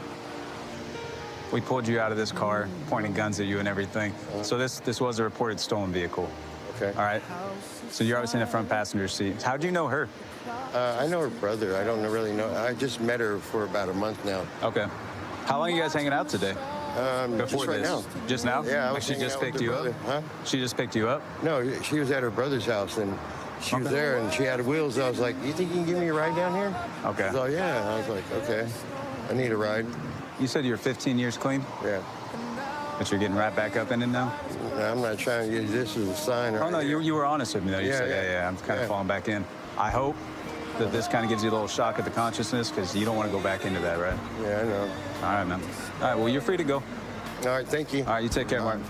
We pulled you out of this car, pointing guns at you and everything. So this was a reported stolen vehicle. Okay. All right. So you're obviously in the front passenger seat. How do you know her? I know her brother. I don't really know. I just met her for about a month now. Okay. How long are you guys hanging out today? Before just right this? now. Just now? Yeah, I Like was she hanging just out with picked her you brother. up? Huh? She just picked you up? No, she was at her brother's house, and She was there and she had wheels. I was like, you think you can give me a ride down here? Okay. So yeah, I was like, okay, I need a ride. You said you're 15 years clean? Yeah. But you're getting right back up in it now? I'm not trying to get this as a sign. Oh, no, you were honest with me, though. You said, yeah, I'm kind of falling back in. I hope that this kind of gives you a little shock at the consciousness, because you don't want to go back into that, right? Yeah, I know. All right, man. All right, well, you're free to go. All right, thank you. All right, you take care, Martin.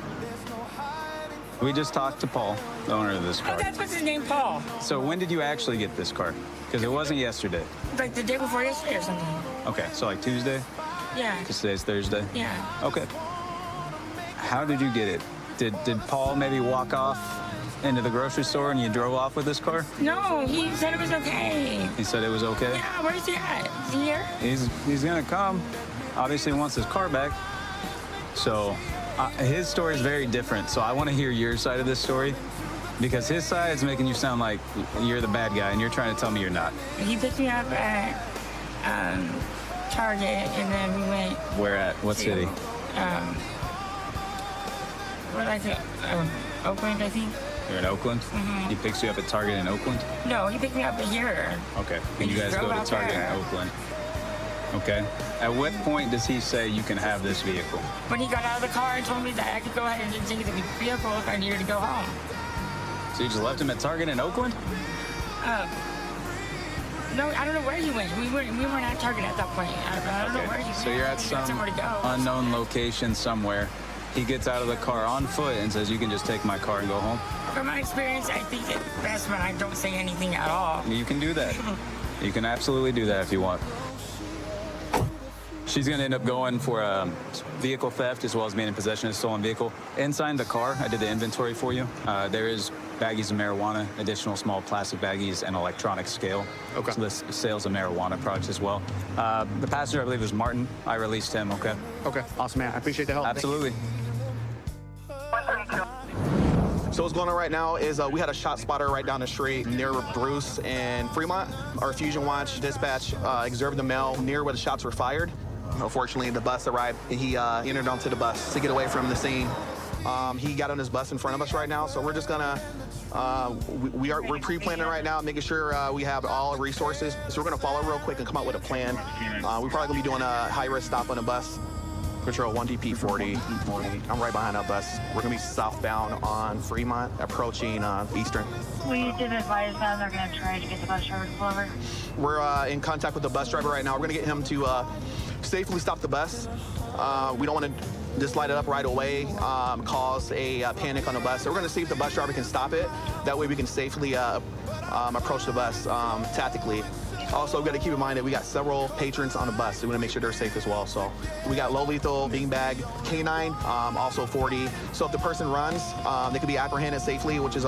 We just talked to Paul, the owner of this car. Oh, that's what's his name, Paul. So when did you actually get this car? Because it wasn't yesterday. Like the day before yesterday or something. Okay, so like Tuesday? Yeah. 'Cause today's Thursday? Yeah. Okay. How did you get it? Did Paul maybe walk off into the grocery store and you drove off with this car? No, he said it was okay. He said it was okay? Yeah, where's he at? Is he here? He's gonna come. Obviously he wants his car back. So his story is very different. So I want to hear your side of this story, because his side is making you sound like you're the bad guy and you're trying to tell me you're not. He picked me up at Target, and then we went. Where at? What city? Where like Oakland, I think. You're in Oakland? Mhm. He picks you up at Target in Oakland? No, he picked me up here. Okay. We And you just guys go drove to out Target there. in Oakland. Okay. At what point does he say you can have this vehicle? When he got out of the car and told me that I could go ahead and just take the vehicle if I needed to go home. So you just left him at Target in Oakland? No, I don't know where he went. We weren't at Target at that point. I don't know where he went. So you're at He got some somewhere to go. unknown location somewhere. He gets out of the car on foot and says, you can just take my car and go home. From my experience, I think it's best when I don't say anything at all. You can do that. You can absolutely do that if you want. She's going to end up going for vehicle theft as well as being in possession of a stolen vehicle. Inside the car, I did the inventory for you. There is baggies of marijuana, additional small plastic baggies, and electronic scale. Okay. So this sales of marijuana products as well. The passenger, I believe, was Martin. I released him, okay? Okay, awesome, man. I appreciate the help. Absolutely. So what's going on right now is we had a shot spotter right down the street near Bruce and Fremont. Our Fusion Watch dispatch observed the male near where the shots were fired. Unfortunately, the bus arrived and he entered onto the bus to get away from the scene. He got on his bus in front of us right now, so we're just gonna we're pre-planning right now, making sure we have all the resources. So we're gonna follow real quick and come up with a plan. We're probably gonna be doing a high-risk stop on the bus. Patrol 1DP40. I'm right behind that bus. We're gonna be southbound on Fremont, approaching Eastern. We did advise them they're going to try to get the bus driver to pull over. We're in contact with the bus driver right now. We're gonna get him to safely stop the bus. We don't want to just light it up right away, cause a panic on the bus. So we're gonna see if the bus driver can stop it. That way we can safely approach the bus tactically. Also, we got to keep in mind that we got several patrons on the bus, so we want to make sure they're safe as well. So we got low lethal, beanbag, K9, also 40. So if the person runs, they could be apprehended safely, which is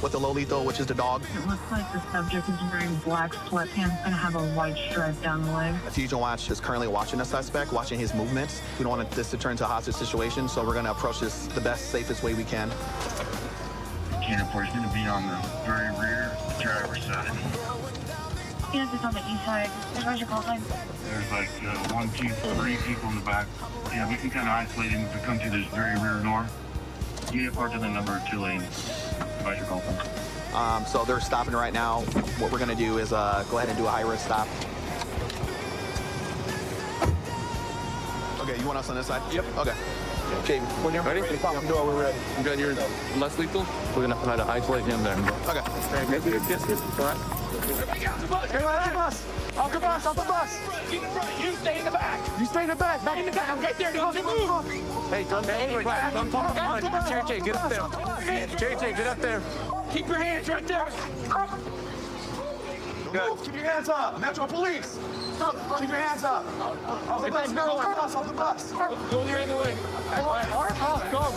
with the low lethal, which is the dog. It looks like the subject is wearing black sweatpants and have a white stripe down the leg. Fusion Watch is currently watching the suspect, watching his movements. We don't want this to turn into a hostage situation, so we're going to approach this the best, safest way we can. Cannon is going to be on the very rear driver's side. Yes, it's on the east side. Where's your call sign? There's like 1, 2, 3 people in the back. Yeah, we can kind of isolate him to come through this very rear door. Get part to the number 2 lane. Where's your call sign? So they're stopping right now. What we're going to do is go ahead and do a high-risk stop. Okay, you want us on this side? Yep. Okay. Okay, when you're ready, door, we're ready. You got your less lethal? We're gonna try to isolate him then. Okay. Maybe it's just all right. Everybody off the bus! Off the bus! Off the bus! You stay in the back! You stay in the back! Back in the back! I'm right there! Don't move! Hey, don't talk about it. JJ, get up there. JJ, get up there. Keep your hands right there! Good. Keep your hands up! Metro Police! Keep your hands up! Off the bus! Go off the bus! Off the bus! Go the other way. Go!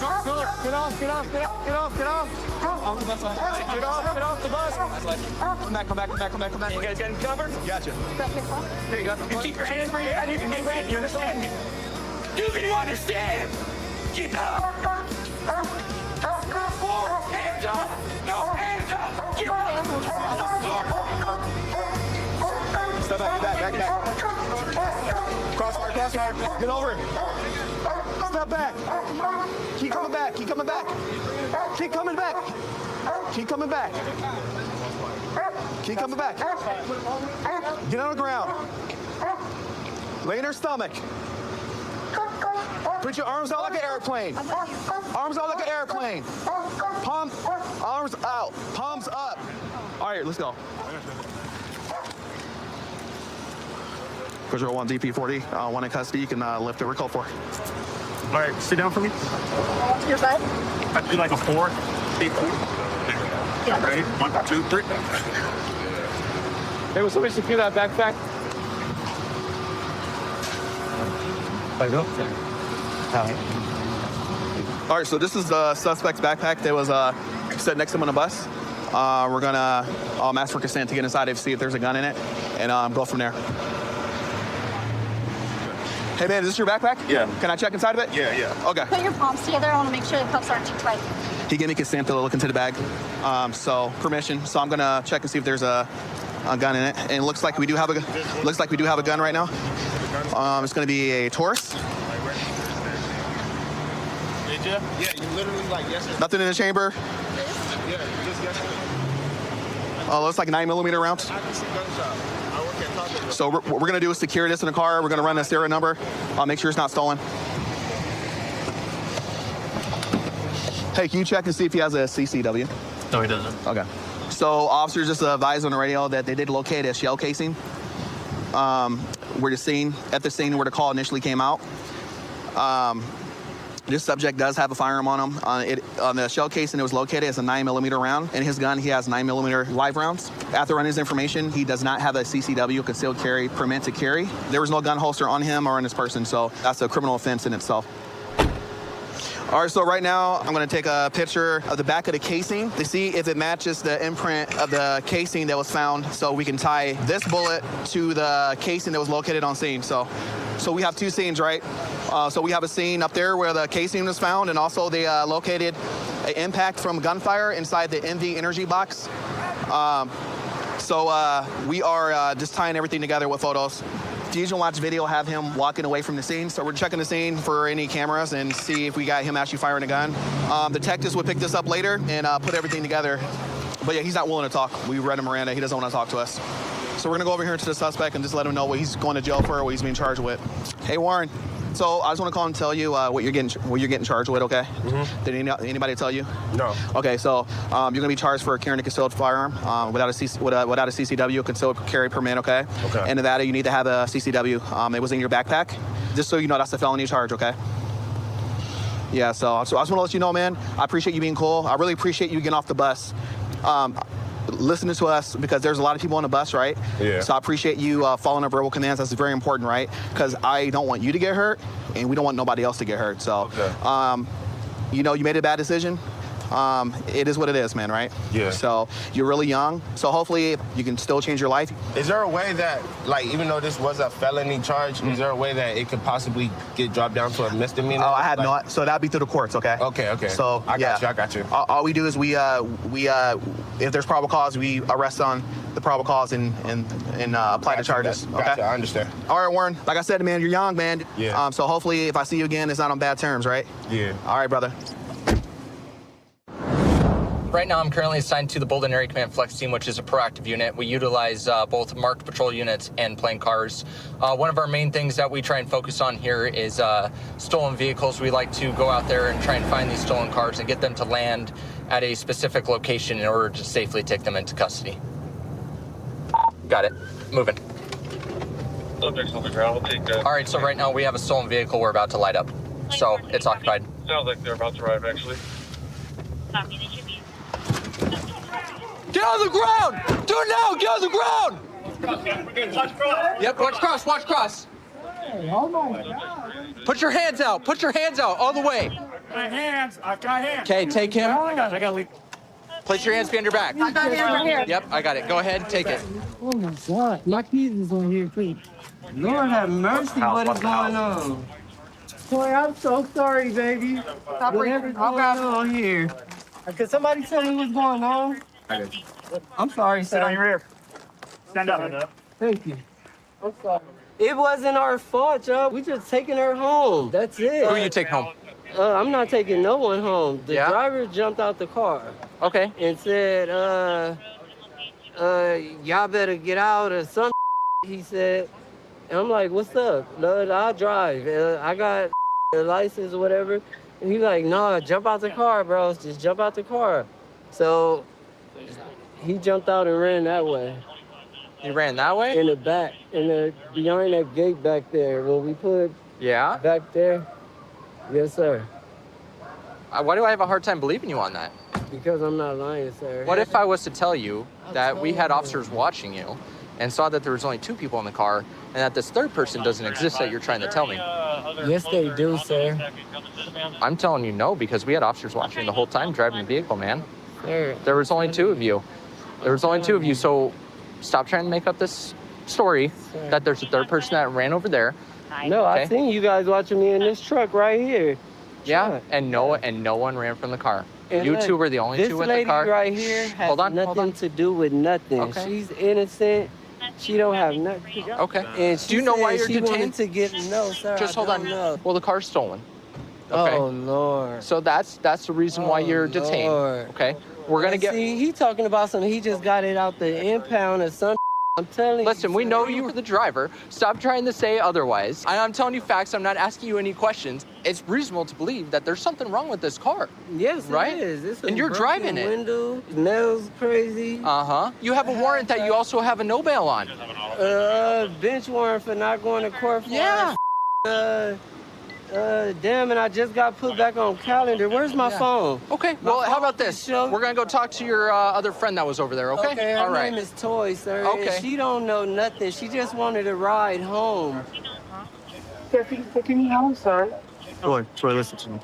Get off! Get off! Get off! Get off! Get off! Off the bus! Get off the bus! Come back! You guys got him covered? Gotcha. There you go. You keep your hands where you're at. You can get ready. You understand me? Do you understand? Get up! Hands up! No, hands up! Get up! Step back. Crossfire. Get over. Step back. Keep coming back. Keep coming back. Keep coming back. Get on the ground. Lay in her stomach. Put your arms out like an airplane. Arms out like an airplane. Arms out. Palms up. All right, let's go. Control 1 DP40, 1 in custody. You can lift it. We're called for. All right, sit down for me. Your bud? I'd do like a 4. Yeah. Ready? 1, 2, 3. Hey, will somebody secure that backpack? All right, so this is the suspect's backpack that was set next to him on the bus. We're gonna ask for consent to get inside it, see if there's a gun in it, and go from there. Hey man, is this your backpack? Yeah. Can I check inside of it? Yeah. Okay. Put your palms together. I want to make sure the cuffs aren't too tight. He gave me consent to look into the bag, so permission. So I'm gonna check and see if there's a gun in it. And it looks like we do have a gun right now. It's gonna be a Taurus. Did you? Yeah, you literally like yesterday. Nothing in the chamber. Yeah, just yesterday. Oh, looks like 9mm rounds. I can see gunshot. I work at Taco Bell. So what we're gonna do is secure this in the car. We're gonna run a serial number. Make sure it's not stolen. Hey, can you check and see if he has a CCW? No, he doesn't. Okay. So officers just advised on the radio that they did locate a shell casing. At the scene where the call initially came out. This subject does have a firearm on him. On the shell casing it was located as a 9mm round. In his gun, he has 9mm live rounds. After running his information, he does not have a CCW, concealed carry permit to carry. There was no gun holster on him or on his person, so that's a criminal offense in itself. All right, so right now I'm gonna take a picture of the back of the casing to see if it matches the imprint of the casing that was found, so we can tie this bullet to the casing that was located on scene. So we have two scenes, right? So we have a scene up there where the casing was found, and also they located an impact from gunfire inside the NV energy box. We are just tying everything together with photos. Fusion Watch video have him walking away from the scene, so we're checking the scene for any cameras and see if we got him actually firing a gun. Detectives would pick this up later and put everything together. But yeah, he's not willing to talk. We read him Miranda. He doesn't want to talk to us. So we're gonna go over here to the suspect and just let him know what he's going to jail for, what he's being charged with. Hey Warren, so I just want to call and tell you what you're getting charged with. Okay? Mm-hmm. Did anybody tell you? No. Okay, so you're gonna be charged for carrying a concealed firearm without a CCW, concealed carry permit. Okay. Okay. In Nevada, you need to have a CCW. It was in your backpack. Just so you know, that's a felony charge. Okay. Yeah. So I just want to let you know, man. I appreciate you being cool. I really appreciate you getting off the bus. Listening to us, because there's a lot of people on the bus, right? Yeah. So I appreciate you following our verbal commands. That's very important, right? Because I don't want you to get hurt, and we don't want nobody else to get hurt. So, you made a bad decision. It is what it is, man, right? Yeah. So you're really young. So hopefully you can still change your life. Is there a way that, like, even though this was a felony charge, is there a way that it could possibly get dropped down to a misdemeanor? Oh, I had not. So that'd be through the courts, okay? Okay. So I got you. All we do is we if there's probable cause, we arrest on the probable cause and apply the charges. Gotcha, I understand. All right, Warren. Like I said, man, you're young, man. Yeah. So hopefully, if I see you again, it's not on bad terms, right? Yeah. All right, brother. Right now, I'm currently assigned to the Bolden Area Command Flex Team, which is a proactive unit. We utilize both marked patrol units and plane cars. One of our main things that we try and focus on here is stolen vehicles. We like to go out there and try and find these stolen cars and get them to land at a specific location in order to safely take them into custody. Got it. Moving. Subject's on the ground. We'll take that. All right, so right now we have a stolen vehicle we're about to light up. So it's occupied. Sounds like they're about to arrive, actually. Get on the ground! Do it now! Get on the ground! Yep, watch cross, watch cross. Oh my God. Put your hands out, all the way. My hands, I've got hands. Okay, take him. Oh my gosh, I gotta leave. Place your hands behind your back. I got it over here. Yep, I got it. Go ahead, take it. Oh my God, my keys is on here, please. Lord have mercy, what is going on? Boy, I'm so sorry, baby. Whatever's going on here. Could somebody tell me what's going on? I'm sorry, Sit on your rear. Stand up. Thank you. I'm sorry. It wasn't our fault, y'all. We just taking her home. That's it. Who you take home? I'm not taking no one home. The driver jumped out the car. Okay. And said, y'all better get out or some he said. And I'm like, what's up? No, I'll drive. I got a license or whatever. And he's like, no, jump out the car, bro. Just jump out the car. So he jumped out and ran that way. He ran that way? In the back, behind that gate back there. When we put back there. Yes, sir. Why do I have a hard time believing you on that? Because I'm not lying, sir. What if I was to tell you that we had officers watching you and saw that there was only 2 people in the car and that this third person doesn't exist that you're trying to tell me? Yes, they do, sir. I'm telling you no, because we had officers watching the whole time driving the vehicle, man. Sir. There was only 2 of you. There was only 2 of you, so stop trying to make up this story that there's a third person that ran over there. No, I seen you guys watching me in this truck right here. Yeah, and no one ran from the car. And You look, 2 were the only 2 in the car. This lady right here has nothing to do with nothing. Okay. She's innocent. She don't have nothing. Okay. And she Do you know why said you're she wanted detained? to get no, sir. Just I hold on. don't know. Well, the car's stolen. Okay. Oh Lord. So that's the reason why you're detained. Lord. Okay. We're gonna get. See, he talking about something. He just got it out the impound or something. I'm telling you. Listen, we know you were the driver. Stop trying to say otherwise. I'm telling you facts. I'm not asking you any questions. It's reasonable to believe that there's something wrong with this car. Yes, right? it is. It's a And you're broken driving it. window. Smells crazy. Uh-huh. You have a warrant that you also have a no bail on. Bench warrant for not going to court for. Yeah. Damn it, I just got put back on calendar. Where's my phone? Okay, well, how about this? We're gonna go talk to your other friend that was over there, okay? Okay, All her right. name is Toy, sir. Okay. And she don't know nothing. She just wanted to ride home. Taking me home, sir. Troy, listen to me.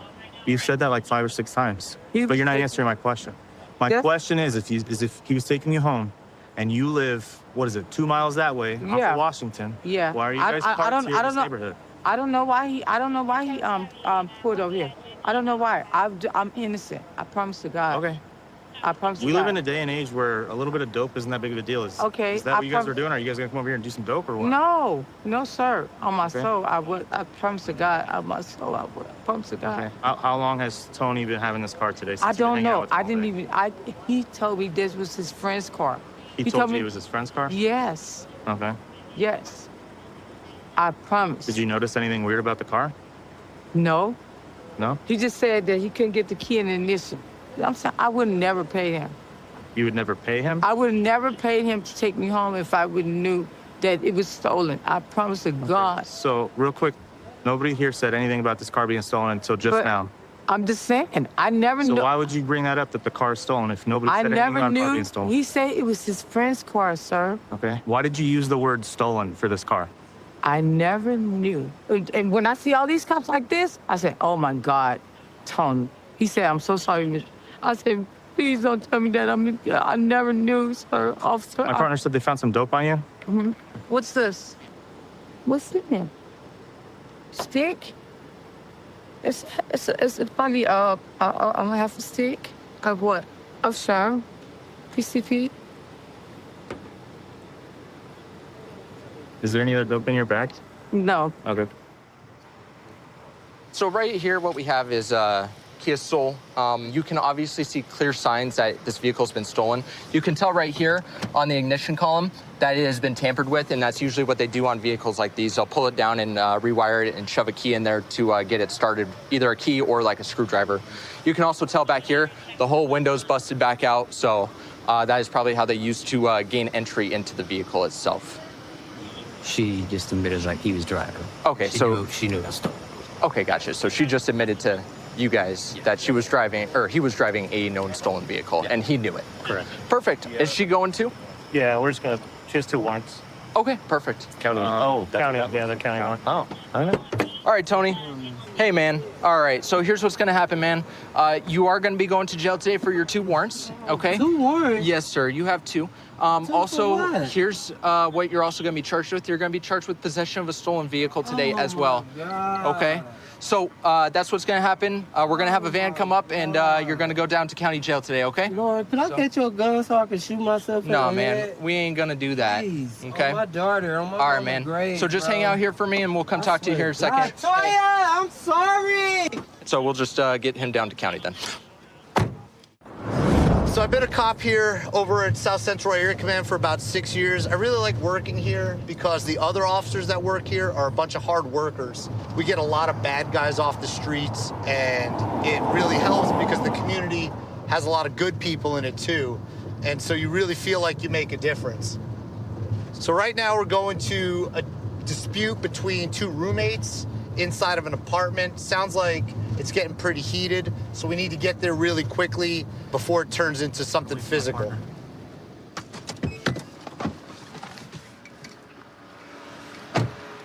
You've said that like 5 or 6 times, but you're not answering my question. My question is, if he was taking you home, and you live, what is it, 2 miles that way, off of Washington? Yeah. Why are you guys parked here in this neighborhood? I don't know why he pulled over here. I don't know why. I'm innocent. I promise to God. Okay. I promise to We God. live in a day and age where a little bit of dope isn't that big of a deal. Is that what you guys are doing? Are you guys gonna come over here and do some dope or what? No, sir. On my Okay. soul, I would. I promise to God. On my soul, I would. I promise to God. Okay. How long has Tony been having this car today? Since I you've been don't hanging out know. with him I all didn't day? even. He told me this was his friend's car. He told you it was his friend's car? Yes. Okay. Yes. I promise. Did you notice anything weird about the car? No. No? He just said that he couldn't get the key in the ignition. I'm saying I would never pay him. You would never pay him? I would never pay him to take me home if I would knew that it was stolen. I promise to God. So, real quick, nobody here said anything about this car being stolen until just But now. I'm just saying, I never So knew. why would you bring that up that the car is stolen if nobody I said anything never about the car knew. being stolen? He said it was his friend's car, sir. Okay. Why did you use the word stolen for this car? I never knew. And when I see all these cops like this, I said, oh my God, Tony. He said, I'm so sorry, Miss. I said, please don't tell me that. I never knew, sir. Officer. My partner said they found some dope on you. Mhm. What's this? What's in there? Stick? It's probably I'm gonna have a stick. Of what? Of sure. PCP. Is there any other dope in your bag? No. Okay. So right here, what we have is Kia Soul. You can obviously see clear signs that this vehicle's been stolen. You can tell right here on the ignition column that it has been tampered with, and that's usually what they do on vehicles like these. They'll pull it down and rewire it and shove a key in there to get it started, either a key or like a screwdriver. You can also tell back here, the whole window's busted back out, so that is probably how they used to gain entry into the vehicle itself. She just admitted like he was driving. Okay, She knew it was stolen. Okay, gotcha. So she just admitted to you guys that she was driving, or he was driving a known stolen vehicle, and he knew it. Correct. Perfect. Is she going too? Yeah, we're just gonna. She has 2 warrants. Okay, perfect. County. County. Yeah, they're county one. Oh, okay. All right, Tony. Hey, man. All right, so here's what's gonna happen, man. You are gonna be going to jail today for your 2 warrants, okay? 2 warrants? Yes, sir. You have 2. Also, here's what you're also gonna be charged with. You're gonna be charged with possession of a stolen vehicle today as well. Okay? So that's what's gonna happen. We're gonna have a van come up, and you're gonna go down to county jail today, okay? Lord, can I get you a gun so I can shoot myself in No, the man, head? we ain't gonna do that. Please. Okay. Oh, my daughter. Oh, my All right, mama man. grave, So just bro. hang out here for me, and we'll come talk to you here in a second. Toya, I'm sorry. So we'll just get him down to county then. So I've been a cop here over at South Central Area Command for about 6 years. I really like working here because the other officers that work here are a bunch of hard workers. We get a lot of bad guys off the streets, and it really helps because the community has a lot of good people in it too. And so you really feel like you make a difference. So right now we're going to a dispute between two roommates inside of an apartment. Sounds like it's getting pretty heated, so we need to get there really quickly before it turns into something physical.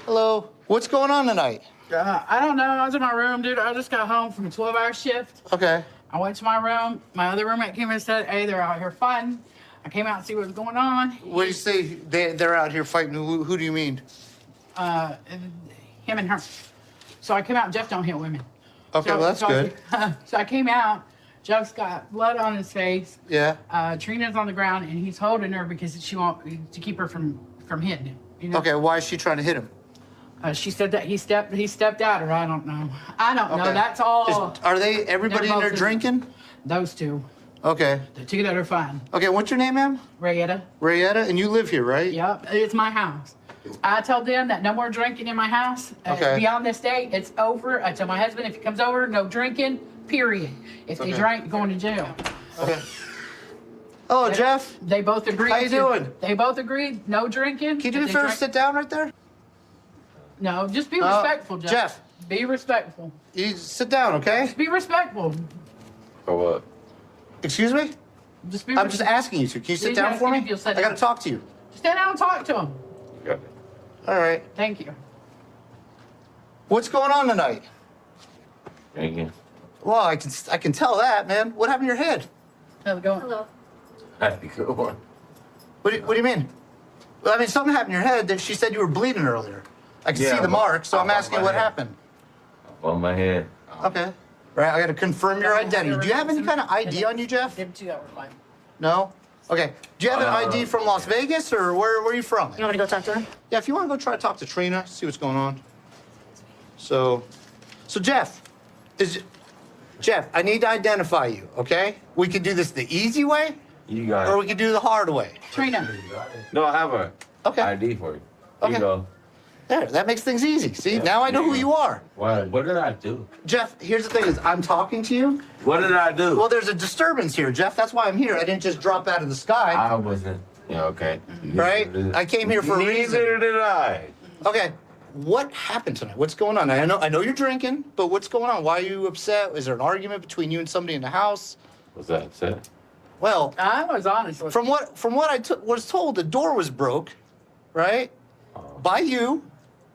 Hello. What's going on tonight? I don't know. I was in my room, dude. I just got home from a 12-hour shift. Okay. I went to my room. My other roommate came in and said, hey, they're out here fighting. I came out to see what was going on. What do you say they're out here fighting? Who do you mean? Him and her. So I came out. Jeff don't hit women. Okay, well, that's good. So I came out. Jeff's got blood on his face. Yeah. Trina's on the ground, and he's holding her because she wants to keep her from hitting him. You know? Okay, why is she trying to hit him? She said that he stepped out, or I don't know. I don't know. That's all. Are they everybody in there drinking? Those two. Okay. The two that are fine. Okay, what's your name, ma'am? Rayetta. Rayetta, and you live here, right? Yep, it's my house. I told them that no more drinking in my house. Okay. Beyond this date, it's over. I tell my husband if he comes over, no drinking, period. If they drink, going to jail. Okay. Hello, Jeff. They both agreed. How you doing? They both agreed, no drinking. Can you do me a favor, sit down right there? No, just be respectful, Jeff. Jeff. Be respectful. You sit down, okay? Just be respectful. For what? Excuse me? Just be I'm just asking you to. Can you sit He's down for asking me? if you'll sit I gotta down. talk to you. Stand down and talk to him. All right. Thank you. What's going on tonight? Drinking. Well, I can tell that, man. What happened to your head? How's it going? Hello. That's a good one. What do you mean? Well, I mean, something happened to your head. That she said you were bleeding earlier. I can see the mark, so I'm asking what happened. On my head. Okay. Right, I got to confirm your identity. Do you have any kind of ID on you, Jeff? Them two that were fine. No? Okay. Do you have an ID from Las Vegas, or where are you from? You want me to go talk to her? Yeah, if you want to go try to talk to Trina, see what's going on. So Jeff, Jeff, I need to identify you, okay? We can do this the easy way, You got or it. we can do the hard way. Trina. No, I have a ID for you. Okay. You go. There, that makes things easy. See, now I know who you are. What did I do? Jeff, here's the thing is I'm talking to you. What did I do? Well, there's a disturbance here, Jeff. That's why I'm here. I didn't just drop out of the sky. I wasn't. Yeah, okay. Right? I came here for a reason. Neither did I. Okay. What happened tonight? What's going on? I know you're drinking, but what's going on? Why are you upset? Is there an argument between you and somebody in the house? Was that upset? Well, I was honest. From what I was told, the door was broke, right? By you,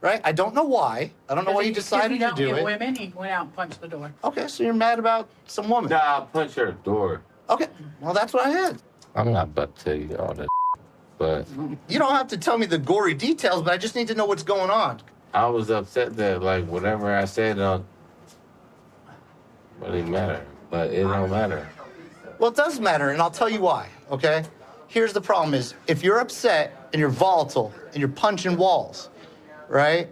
right? I don't know why. I don't know why you decided to do it. Women, he went out and punched the door. Okay, so you're mad about some woman. Nah, I punched her door. Okay, well that's what I had. I'm not about to tell you all that, but You don't have to tell me the gory details, but I just need to know what's going on. I was upset that like whatever I said don't really matter, but it don't matter. Well, it does matter, and I'll tell you why, okay? Here's the problem is, if you're upset and you're volatile and you're punching walls, right?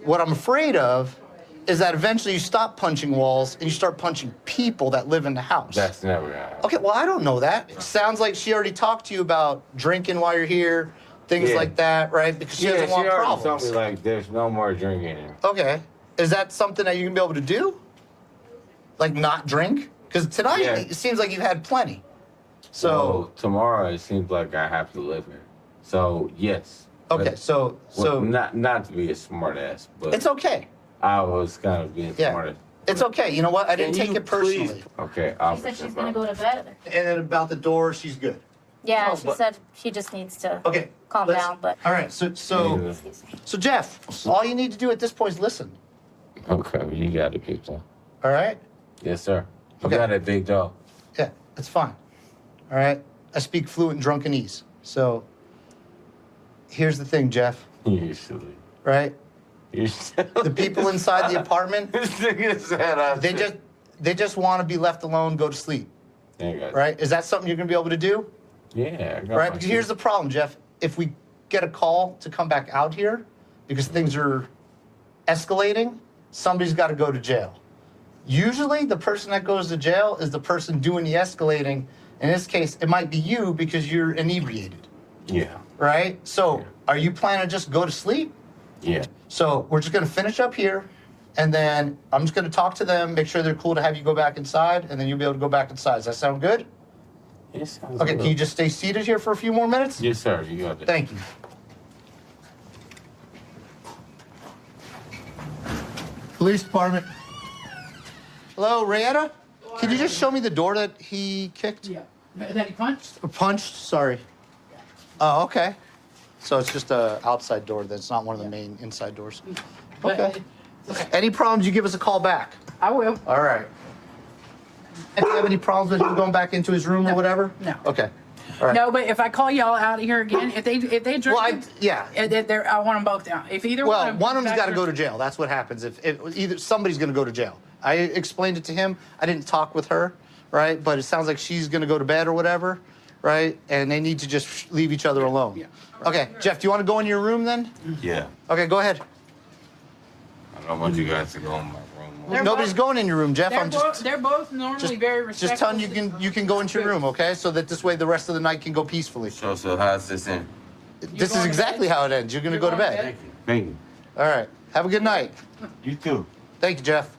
What I'm afraid of is that eventually you stop punching walls and you start punching people that live in the house. That's never happened. Okay, well, I don't know that. It sounds like she already talked to you about drinking while you're here, things Yeah. like that, right? Because she doesn't want already told problems. me like there's no more drinking here. Okay. Is that something that you can be able to do? Like not drink? Because tonight Yeah. it seems like you've had plenty. So Well, tomorrow it seems like I have to live here. So yes. Okay, But- so not to be a smart ass, but it's okay. I was kind of being Yeah. smart. It's okay. You know what? I didn't Can take you it personally. please- Okay, She said she's gonna go to bed. And then about the door, she's good. Yeah, Oh, she but- said she just needs to Okay. calm let's- down, but. All right. So Jeff, all you need to do at this point is listen. Okay, you got it, people. All right. Yes, sir. You Okay. got a big dog. Yeah, that's fine. All right. I speak fluent drunkenese. So here's the thing, Jeff. Usually. Right? Usually. The people inside the apartment, they just want to be left alone, go to sleep. Right? Is that something you're gonna be able to do? Yeah. I got Right? my Because here's the problem, Jeff. If we get a call to come back out here because things are escalating, somebody's got to go to jail. Usually, the person that goes to jail is the person doing the escalating In this case, it might be you because you're inebriated, Yeah. right? So are you planning to just go to sleep? Yeah. So we're just gonna finish up here, and then I'm just gonna talk to them, make sure they're cool to have you go back inside, and then you'll be able to go back inside. Does that sound good? Yes. Okay, can you just stay seated here for a few more minutes? Yes, sir. You got it. Thank you. Police department. Hello, Rayetta? Can you just show me the door that he kicked? Yeah. That he punched? Or punched? Sorry. Oh, okay. So it's just a outside door. That's not one of the main inside doors. But Okay. Any problems, you give us a call back. I will. All right. And do you have any problems with him going back into his room or whatever? No. Okay. All right. No, but if I call y'all out here again, if they drink, Well, I want them both down. If either Well, one of them's got to back go to jail. That's what happens. If either somebody's going to go to jail. I explained it to him. I didn't talk with her, right? But it sounds like she's going to go to bed or whatever, right? And they need to just leave each other alone. Yeah. Okay, Jeff, do you want to go in your room then? Yeah. Okay, go ahead. I don't want you guys to go in my room. Nobody's going in your room, Jeff. they're both normally very respectful. Just telling you can go into your room, okay? So that this way the rest of the night can go peacefully. So how's this end? This is exactly how it ends. You're going to go to bed. Thank you. All right. Have a good night. You too. Thank you, Jeff.